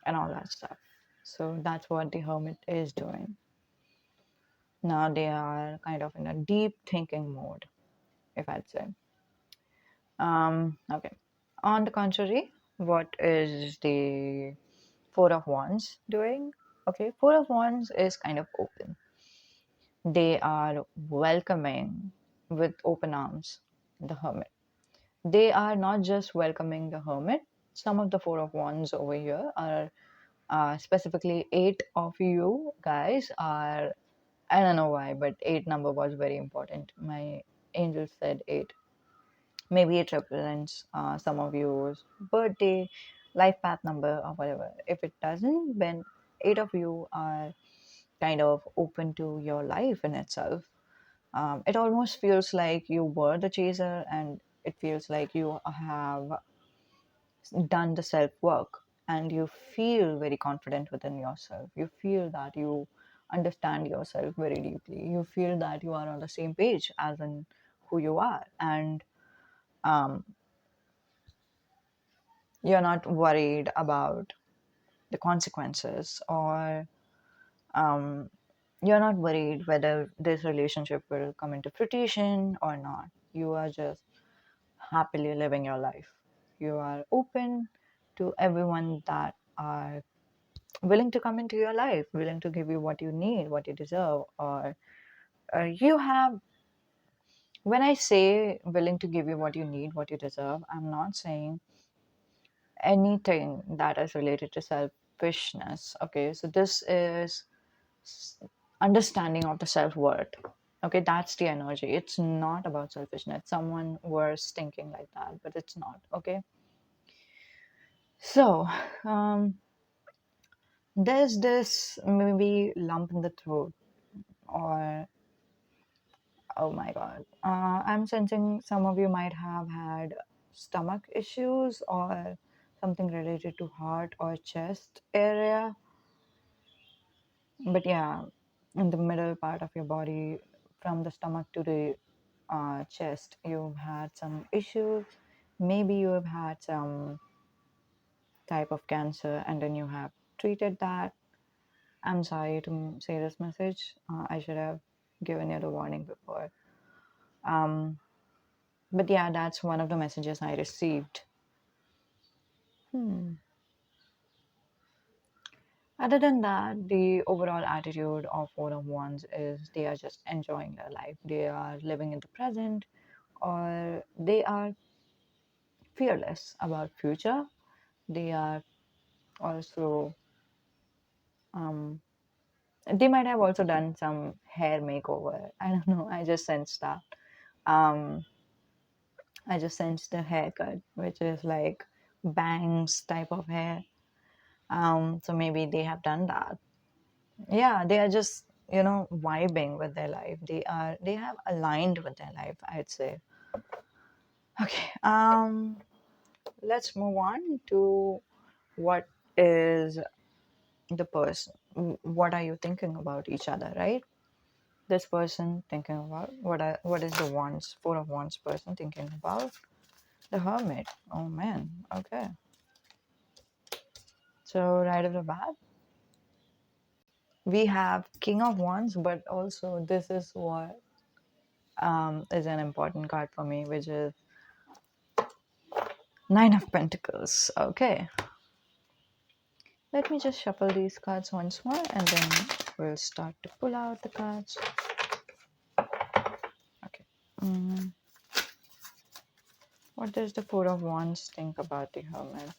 and all that stuff. So that's what the hermit is doing now. They are kind of in a deep thinking mode, if I'd say. Okay, on the contrary, what is the Four of Wands doing? Okay, Four of Wands is kind of open. They are welcoming with open arms the hermit. They are not just welcoming the hermit. Some of the Four of Wands over here are specifically eight of you guys are. I don't know why, but eight number was very important. My angel said eight. Maybe it represents some of yours birthday, life path number, or whatever. If it doesn't, then eight of you are kind of open to your life in itself. It almost feels like you were the chaser, and it feels like you have done the self work, and you feel very confident within yourself. You feel that you understand yourself very deeply. You feel that you are on the same page as in who you are, and um, you're not worried about the consequences, or um, you're not worried whether this relationship will come into fruition or not. You are just happily living your life. You are open to everyone that are willing to come into your life, willing to give you what you need, what you deserve, or you have. When I say willing to give you what you need, what you deserve, I'm not saying anything that is related to selfishness. Okay, so this is understanding of the self-worth. Okay, that's the energy. It's not about selfishness. Someone was thinking like that, but it's not. Okay, so there's this maybe lump in the throat, or oh my god, I'm sensing some of you might have had stomach issues or something related to heart or chest area. But yeah, in the middle part of your body, from the stomach to the chest, you've had some issues. Maybe you have had some type of cancer and then you have treated that. I'm sorry to say this message. I should have given you the warning before. Um, but yeah, that's one of the messages I received. Hmm. Other than that, the overall attitude of Four of Wands is they are just enjoying their life. They are living in the present, or they are fearless about future. They are also um, they might have also done some hair makeover. I don't know. I just sensed that. Um, I just sensed the haircut, which is like bangs type of hair. So maybe they have done that. Yeah, they are just, vibing with their life. They have aligned with their life, I'd say. Okay. Let's move on to what is the person. What are you thinking about each other, right? This person thinking about what is the wands, four of wands person thinking about the hermit. Oh man. Okay. So right off the bat, we have king of wands, but also this is what is an important card for me, which is nine of pentacles. Okay, let me just shuffle these cards once more and then we'll start to pull out the cards. Okay. mm, what does the four of wands think about the hermit?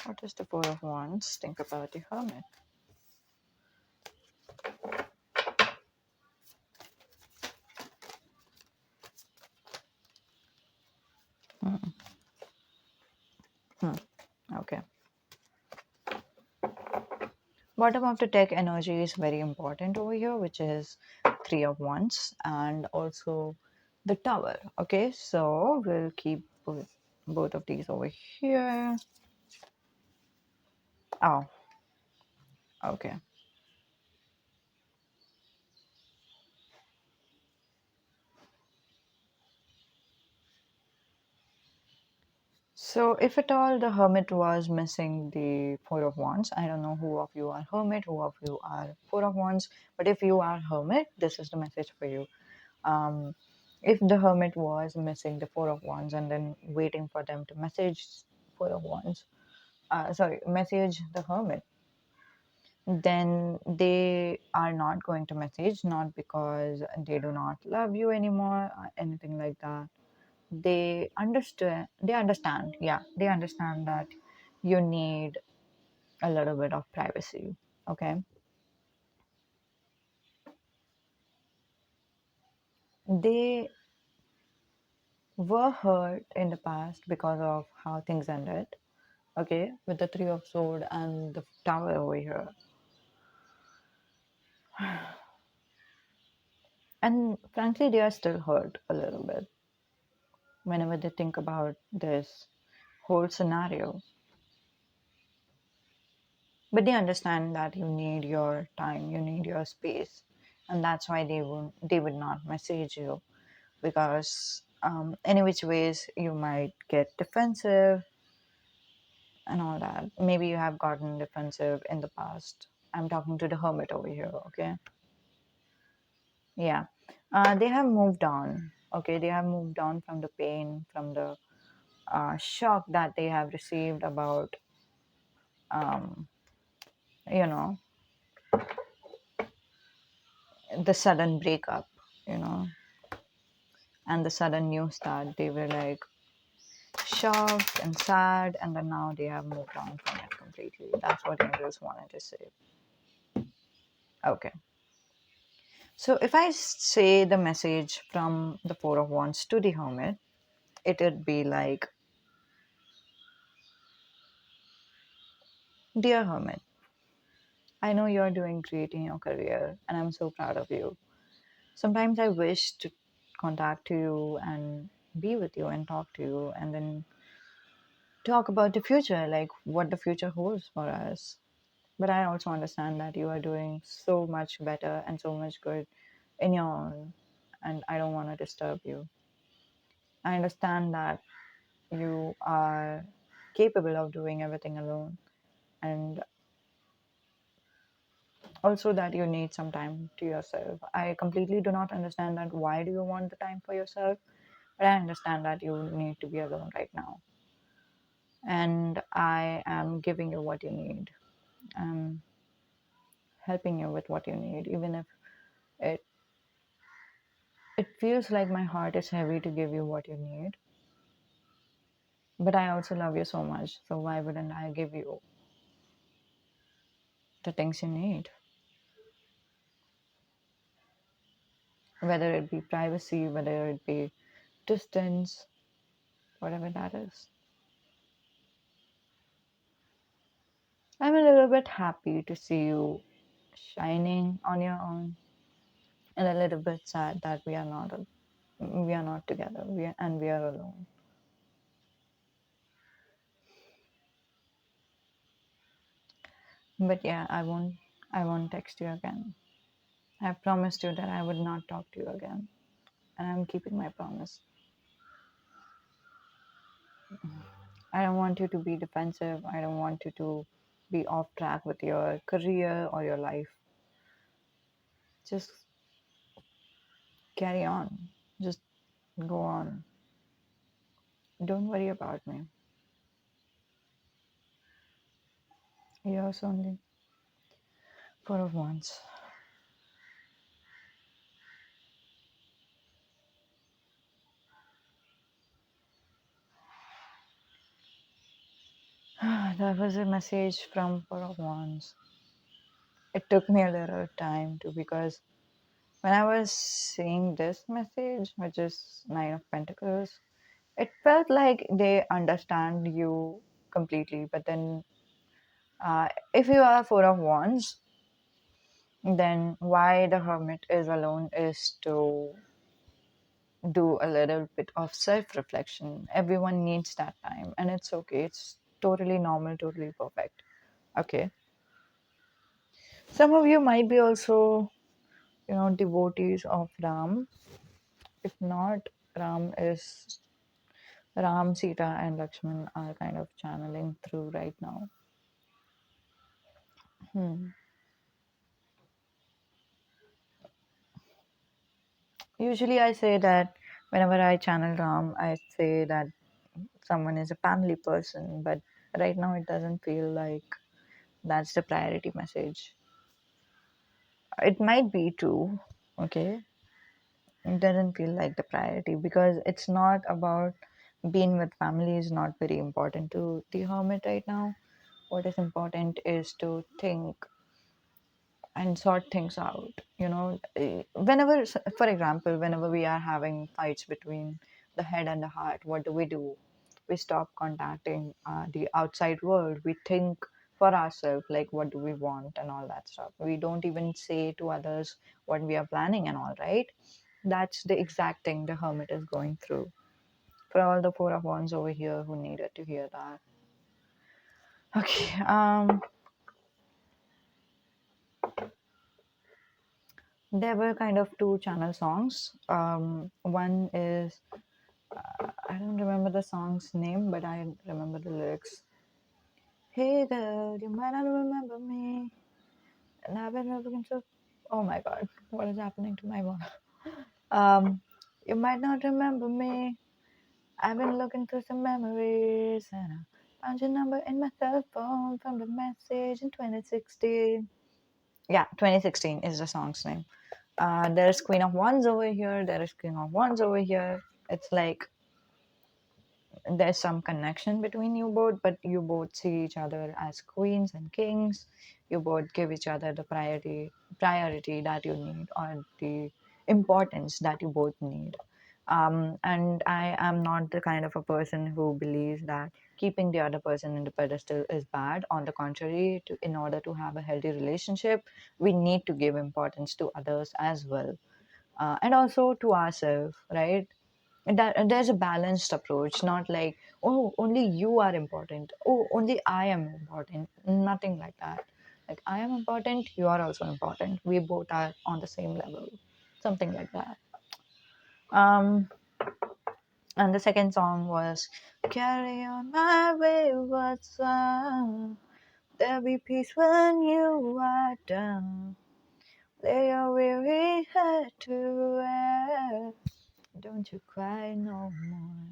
What does the four of wands think about the hermit? Okay. Bottom of the deck energy is very important over here, which is three of wands and also the tower. Okay, so we'll keep both of these over here. Oh, okay. So if at all the hermit was missing the four of wands, I don't know who of you are hermit, who of you are four of wands, but if you are hermit, this is the message for you. um, if the hermit was missing the four of wands and then waiting for them to message four of wands, sorry, message the hermit, then they are not going to message, not because they do not love you anymore, anything like that. They understand, yeah, they understand that you need a little bit of privacy. Okay, they were hurt in the past because of how things ended. Okay, with the three of sword and the tower over here, and frankly they are still hurt a little bit whenever they think about this whole scenario, but they understand that you need your time, you need your space, and that's why they would not message you, because any which ways you might get defensive and all that. Maybe you have gotten defensive in the past. I'm talking to the hermit over here. Okay, yeah. They have moved on. Okay, they have moved on from the pain, from the shock that they have received about um, you know the sudden breakup, you know and the sudden news that they were like shocked and sad, and then now they have moved on from it completely. That's what angels wanted to say. Okay, so if I say the message from the four of wands to the hermit, it would be like, dear hermit, I know you're doing great in your career and I'm so proud of you. Sometimes I wish to contact you and be with you and talk to you and then talk about the future, like what the future holds for us. But I also understand that you are doing so much better and so much good in your own, and I don't want to disturb you. I understand that you are capable of doing everything alone, and also that you need some time to yourself. I completely do not understand that why do you want the time for yourself, but I understand that you need to be alone right now. And I am giving you what you need. I'm helping you with what you need, even if it it feels like my heart is heavy to give you what you need. But I also love you so much, so why wouldn't I give you the things you need? Whether it be privacy, whether it be distance, whatever that is. I'm a little bit happy to see you shining on your own, and a little bit sad that we are not together. We are alone. But yeah, I won't text you again. I promised you that I would not talk to you again, and I'm keeping my promise. I don't want you to be defensive. I don't want you to be off track with your career or your life. Just carry on. Just go on. Don't worry about me. Yours only. Four of Wands. That was a message from Four of Wands. It took me a little time to, because when I was seeing this message, which is Nine of Pentacles, it felt like they understand you completely. But then, if you are Four of Wands, then why the Hermit is alone is to do a little bit of self reflection. Everyone needs that time, and it's okay. It's totally normal, totally perfect. Okay. Some of you might be also, devotees of Ram. If not, Ram is Ram, Sita, and Lakshman are kind of channeling through right now. Hmm. Usually, I say that whenever I channel Ram, I say that someone is a family person, but right now it doesn't feel like that's the priority message. It might be true, okay? It doesn't feel like the priority because it's not about being with family is not very important to the hermit right now. What is important is to think and sort things out. Whenever, for example, whenever we are having fights between the head and the heart, what do? We stop contacting the outside world. We think for ourselves, like what do we want and all that stuff. We don't even say to others what we are planning and all, right? That's the exact thing the hermit is going through. For all the Four of Wands over here who needed to hear that. Okay. There were kind of two channel songs. One is, I don't remember the song's name, but I remember the lyrics. Hey girl, you might not remember me, and I've been looking so. Oh my God, what is happening to my voice? Um, you might not remember me. I've been looking through some memories, and I found your number in my cell phone from the message in 2016. Yeah, 2016 is the song's name. There's Queen of Wands over here. There is King of Wands over here. It's like there's some connection between you both, but you both see each other as queens and kings. You both give each other the priority that you need, or the importance that you both need. And I am not the kind of a person who believes that keeping the other person in the pedestal is bad. On the contrary, in order to have a healthy relationship, we need to give importance to others as well, and also to ourselves, right? That there's a balanced approach, not like, oh, only you are important, oh, only I am important. Nothing like that. Like, I am important, you are also important, we both are on the same level, something like that. um and the second song was Carry On My Wayward Son. There'll be peace when you are done. Lay your weary head to rest. Don't you cry no more.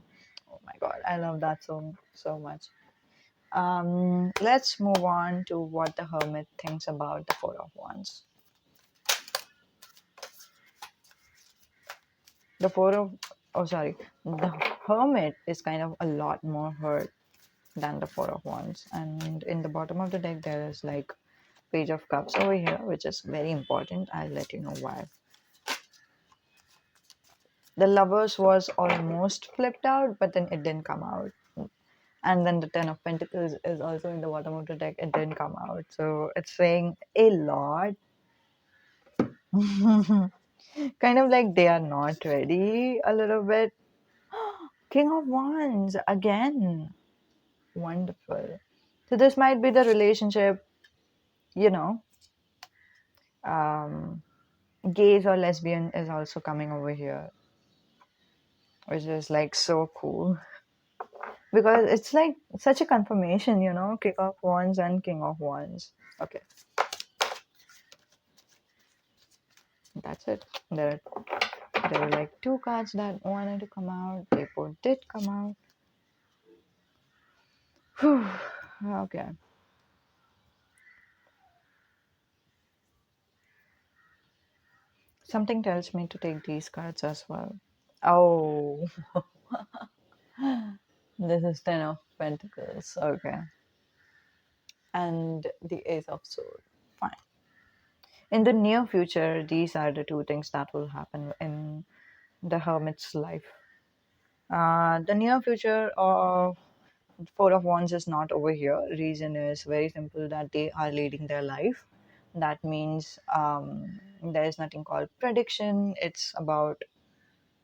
Oh my God, I love that song so much. Let's move on to what the hermit thinks about the Four of Wands. The Four of, oh sorry, the hermit is kind of a lot more hurt than the Four of Wands. And in the bottom of the deck, there is like Page of Cups over here, which is very important. I'll let you know why. The lovers was almost flipped out, but then it didn't come out. And then the Ten of Pentacles is also in the bottom of the deck. It didn't come out. So it's saying a lot. Kind of like they are not ready a little bit. King of Wands again. Wonderful. So this might be the relationship, you know, um, gays or lesbian is also coming over here, which is like so cool because it's like such a confirmation, King of Wands and King of Wands. Okay, that's it. There were like two cards that wanted to come out. They both did come out. Whew. Okay. Something tells me to take these cards as well. Oh, this is Ten of Pentacles. Okay. And the Ace of Swords. Fine. In the near future, these are the two things that will happen in the Hermit's life. The near future of Four of Wands is not over here. Reason is very simple that they are leading their life. That means there is nothing called prediction. It's about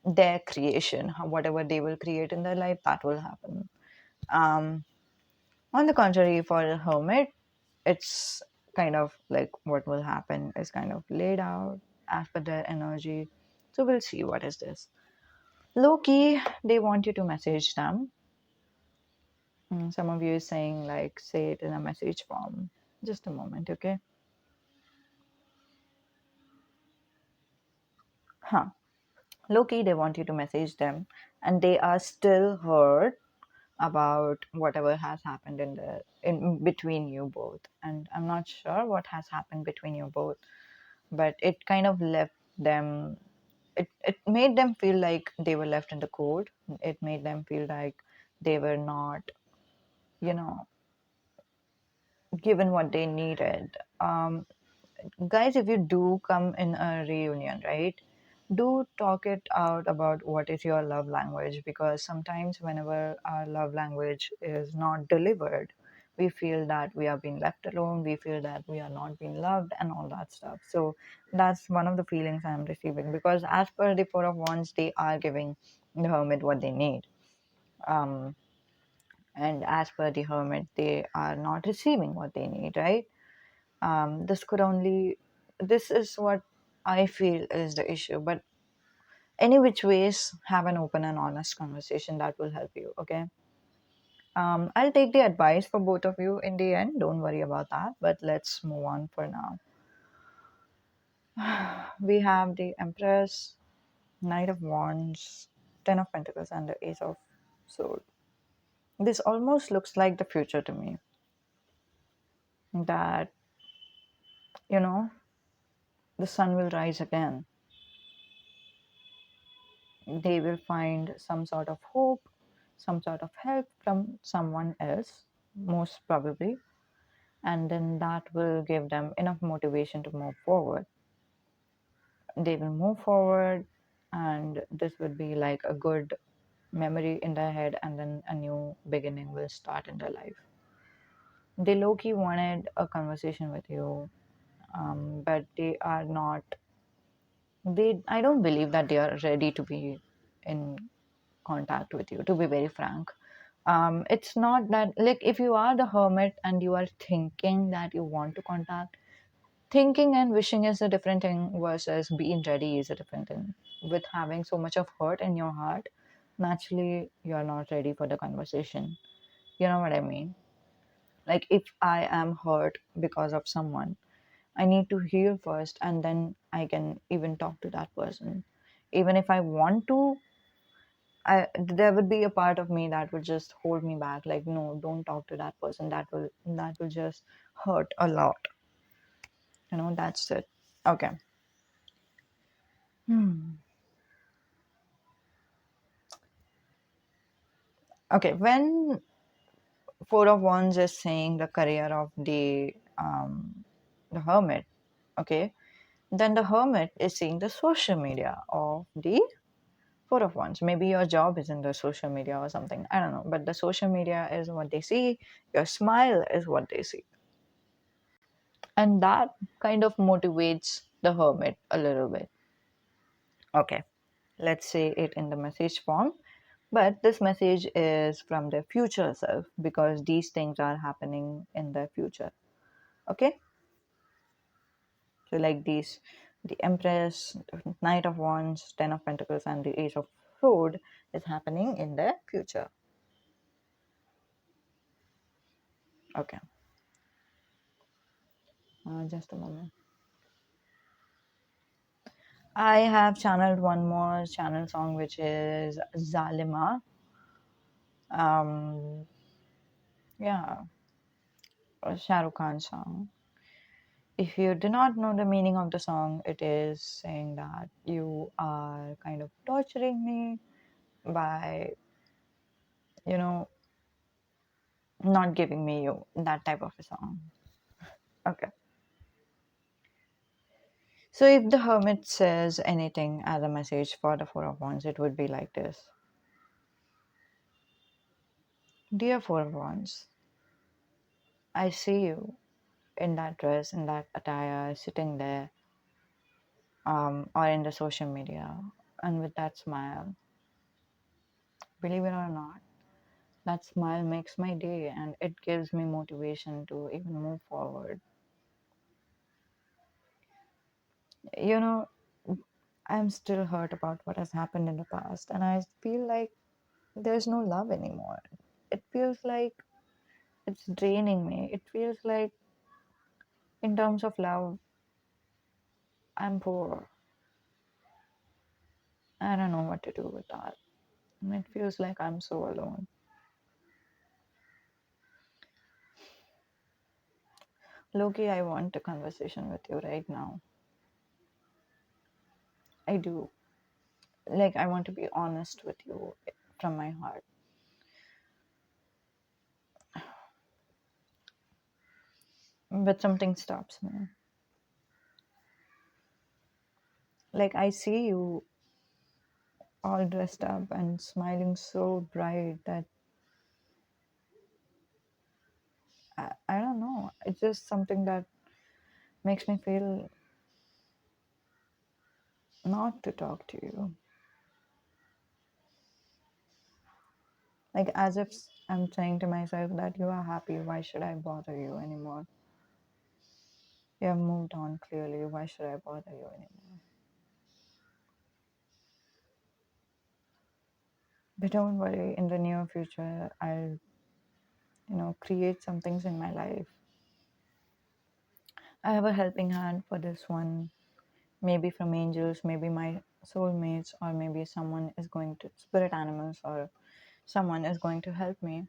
their creation. Whatever they will create in their life, that will happen. Um, on the contrary, for the Hermit, it's kind of like what will happen is kind of laid out as per their energy. So we'll see what is this. Low key, they want you to message them. Some of you is saying like say it in a message form. Just a moment, okay? Huh. Low key, they want you to message them, and they are still hurt about whatever has happened in between you both. And I'm not sure what has happened between you both, but it kind of left them. It made them feel like they were left in the cold. It made them feel like they were not, you know, given what they needed. Guys, if you do come in a reunion, right, do talk it out about what is your love language, because sometimes whenever our love language is not delivered, we feel that we are being left alone, we feel that we are not being loved and all that stuff. So that's one of the feelings I'm receiving, because as per the Four of Wands, they are giving the Hermit what they need, um, and as per the Hermit, they are not receiving what they need, right? This is what I feel is the issue. But any which ways, have an open and honest conversation that will help you. Okay. I'll take the advice for both of you in the end. Don't worry about that. But let's move on for now. We have the Empress, Knight of Wands, Ten of Pentacles, and the Ace of Swords. This almost looks like the future to me. That, you know, the sun will rise again. They will find some sort of hope, some sort of help from someone else, most probably, and then that will give them enough motivation to move forward. They will move forward, and this would be like a good memory in their head, and then a new beginning will start in their life. They low key wanted a conversation with you, but they are not. I don't believe that they are ready to be in contact with you, to be very frank. It's not that, like, if you are the Hermit and you are thinking that you want to contact, thinking and wishing is a different thing versus being ready is a different thing. With having so much of hurt in your heart, naturally you are not ready for the conversation. You know what I mean? Like, if I am hurt because of someone, I need to heal first, and then I can even talk to that person. Even if I want to, there would be a part of me that would just hold me back, like, no, don't talk to that person, that will just hurt a lot. That's it. Okay. Okay, when Four of Wands is saying the career of the Hermit, okay, then the Hermit is seeing the social media of the Four of Wands. Maybe your job is in the social media or something. I don't know. But the social media is what they see. Your smile is what they see. And that kind of motivates the hermit a little bit. Okay, let's say it in the message form. But this message is from the future self because these things are happening in the future. Okay, so like these, the Empress, the Knight of Wands, Ten of Pentacles, and the Ace of Sword is happening in the future. Okay, just a moment. I have channeled one more channel song, which is Zalima. Um, yeah, a Shah Rukh Khan song. If you do not know the meaning of the song, it is saying that you are kind of torturing me by, you know, not giving me you, that type of a song. Okay. So if the hermit says anything as a message for the Four of Wands, it would be like this. Dear Four of Wands, I see you in that dress, in that attire, sitting there, or in the social media, and with that smile. Believe it or not, that smile makes my day and it gives me motivation to even move forward. You know, I'm still hurt about what has happened in the past, and I feel like there's no love anymore. It feels like it's draining me. It feels like, in terms of love, I'm poor. I don't know what to do with that. And it feels like I'm so alone. Loki, I want a conversation with you right now. I do. Like, I want to be honest with you from my heart. But something stops me. Like, I see you all dressed up and smiling so bright that I don't know. It's just something that makes me feel not to talk to you. Like, as if I'm saying to myself that you are happy, why should I bother you anymore? You have moved on clearly, why should I bother you anymore? But don't worry, in the near future, I'll, create some things in my life. I have a helping hand for this one, maybe from angels, maybe my soulmates, or maybe someone is going to, spirit animals, or someone is going to help me.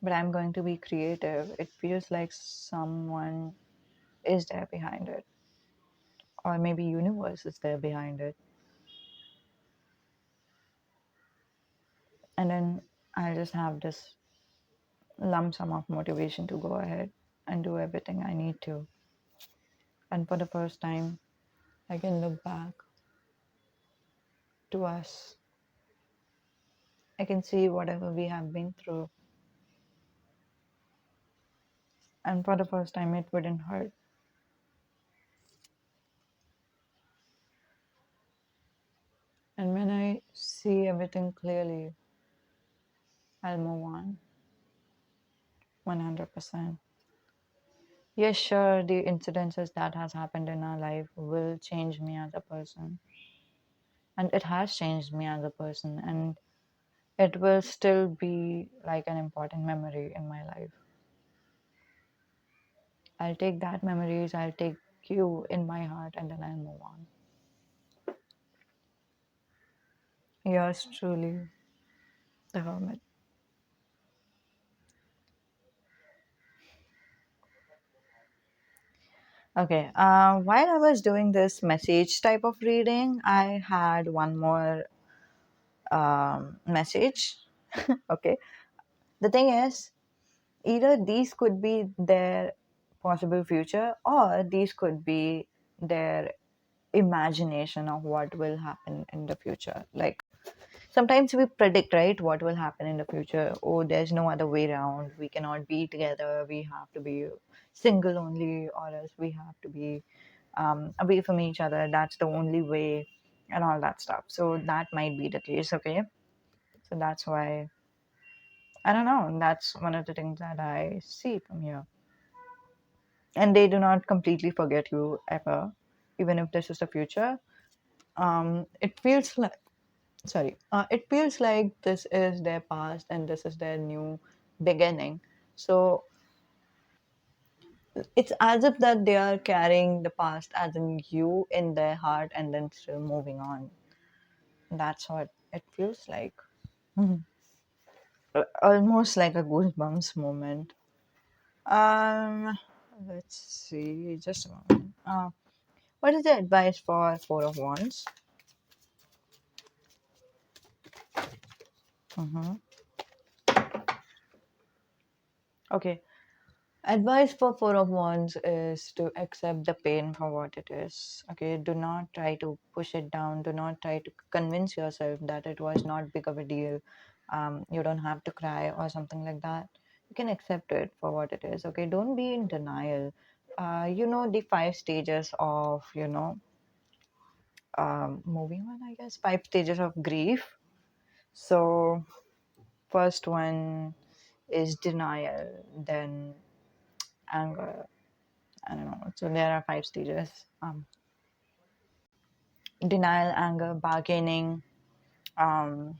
But I'm going to be creative. It feels like someone is there behind it, or maybe universe is there behind it. And then I'll just have this lump sum of motivation to go ahead and do everything I need to. And for the first time, I can look back to us. I can see whatever we have been through. And for the first time, it wouldn't hurt. And when I see everything clearly, I'll move on 100%. Yes, sure, the incidences that has happened in our life will change me as a person. And it has changed me as a person. And it will still be like an important memory in my life. I'll take that memories, I'll take you in my heart, and then I'll move on. Yours truly, the hermit. Okay, while I was doing this message type of reading, I had one more message. Okay, the thing is, either these could be their possible future or these could be their imagination of what will happen in the future. Like, sometimes we predict, right, what will happen in the future. Oh, there's no other way around, we cannot be together, we have to be single only, or else we have to be away from each other, that's the only way, and all that stuff. So that might be the case, okay? So that's why, I don't know, that's one of the things that I see from here. And they do not completely forget you ever, even if this is the future. It feels like, sorry, it feels like this is their past and this is their new beginning. So it's as if that they are carrying the past as in you in their heart and then still moving on. That's what it feels like. Mhm. Almost like a goosebumps moment. Um, let's see, just a moment. What is the advice for Four of Wands? Mm-hmm. Okay. Advice for Four of Wands is to accept the pain for what it is. Okay. Do not try to push it down. Do not try to convince yourself that it was not big of a deal. You don't have to cry or something like that. You can accept it for what it is. Okay. Don't be in denial. You know the five stages of, moving on, I guess, five stages of grief. So, first one is denial, then anger. I don't know. So there are five stages: denial, anger, bargaining. Um,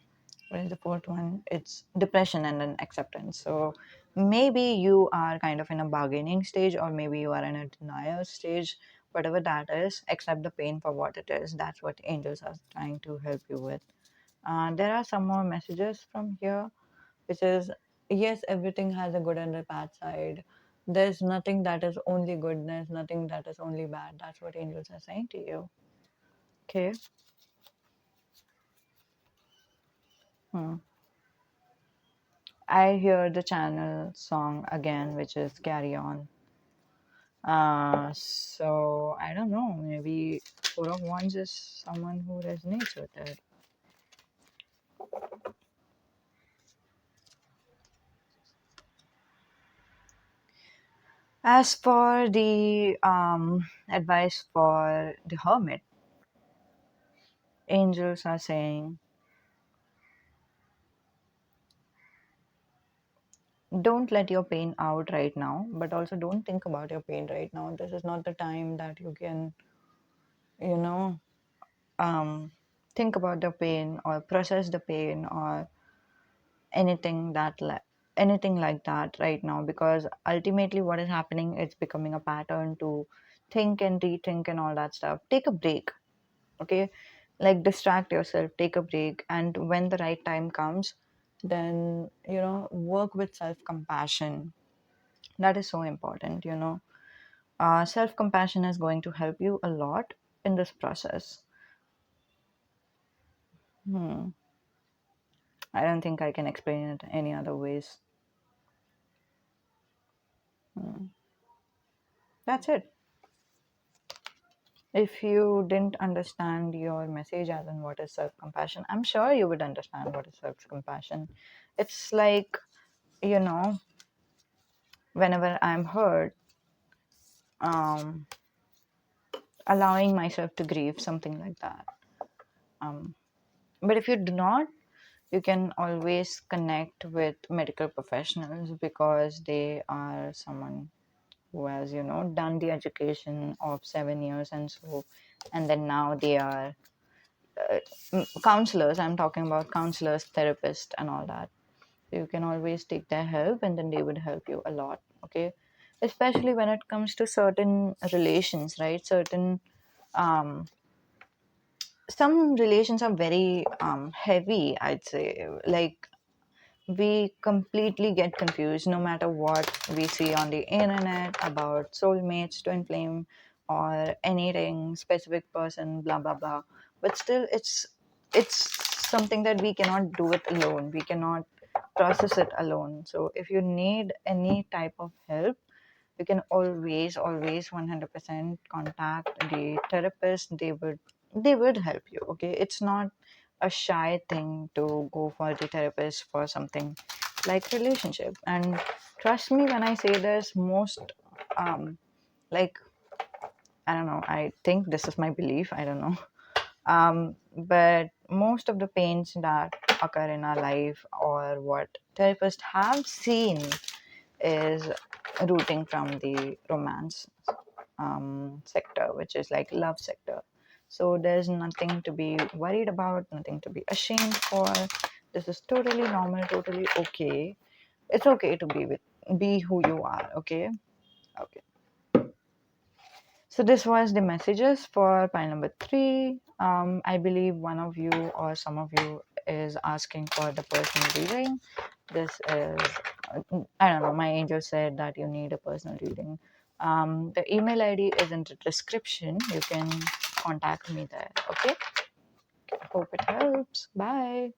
what is the fourth one? It's depression and then acceptance. So maybe you are kind of in a bargaining stage, or maybe you are in a denial stage. Whatever that is, accept the pain for what it is. That's what angels are trying to help you with. There are some more messages from here, which is yes, everything has a good and a bad side. There's nothing that is only good, there's nothing that is only bad. That's what angels are saying to you. Okay. Hmm. I hear the channel song again, which is Carry On. So I don't know, maybe Four of Wands is someone who resonates with it. As for the advice for the hermit, angels are saying don't let your pain out right now, but also don't think about your pain right now. This is not the time that you can, you know, um, think about the pain or process the pain or anything anything like that right now, because ultimately what is happening, it's becoming a pattern to think and rethink and all that stuff. Take a break, okay? Like distract yourself, take a break, and when the right time comes, then work with self compassion. That is so important, self compassion is going to help you a lot in this process. Hmm. I don't think I can explain it any other ways. Hmm. That's it. If you didn't understand your message as in what is self compassion, I'm sure you would understand what is self compassion. It's like, you know, whenever I'm hurt, um, allowing myself to grieve, something like that. Um, but if you do not, you can always connect with medical professionals because they are someone who has done the education of 7 years and so, and then now they are counselors. I'm talking about counselors, therapists, and all that. You can always take their help and then they would help you a lot, okay? Especially when it comes to certain relations, right? Certain um some relations are very heavy, I'd say. Like, we completely get confused no matter what we see on the internet about soulmates, twin flame, or anything specific person, blah blah blah. But still, it's something that we cannot do it alone. We cannot process it alone. So if you need any type of help, you can always 100% contact the therapist. They would help you, okay? It's not a shy thing to go for the therapist for something like relationship. And trust me when I say this, most um like I don't know, I think this is my belief, I don't know. But most of the pains that occur in our life, or what therapists have seen, is rooting from the romance sector, which is like love sector. So there's nothing to be worried about, nothing to be ashamed for. This is totally normal, totally okay. It's okay to be who you are. Okay. Okay. So this was the messages for pile number 3. I believe one of you or some of you is asking for the personal reading. This is, I don't know, my angel said that you need a personal reading. The email ID is in the description. You can contact me there. Okay. Hope it helps. Bye.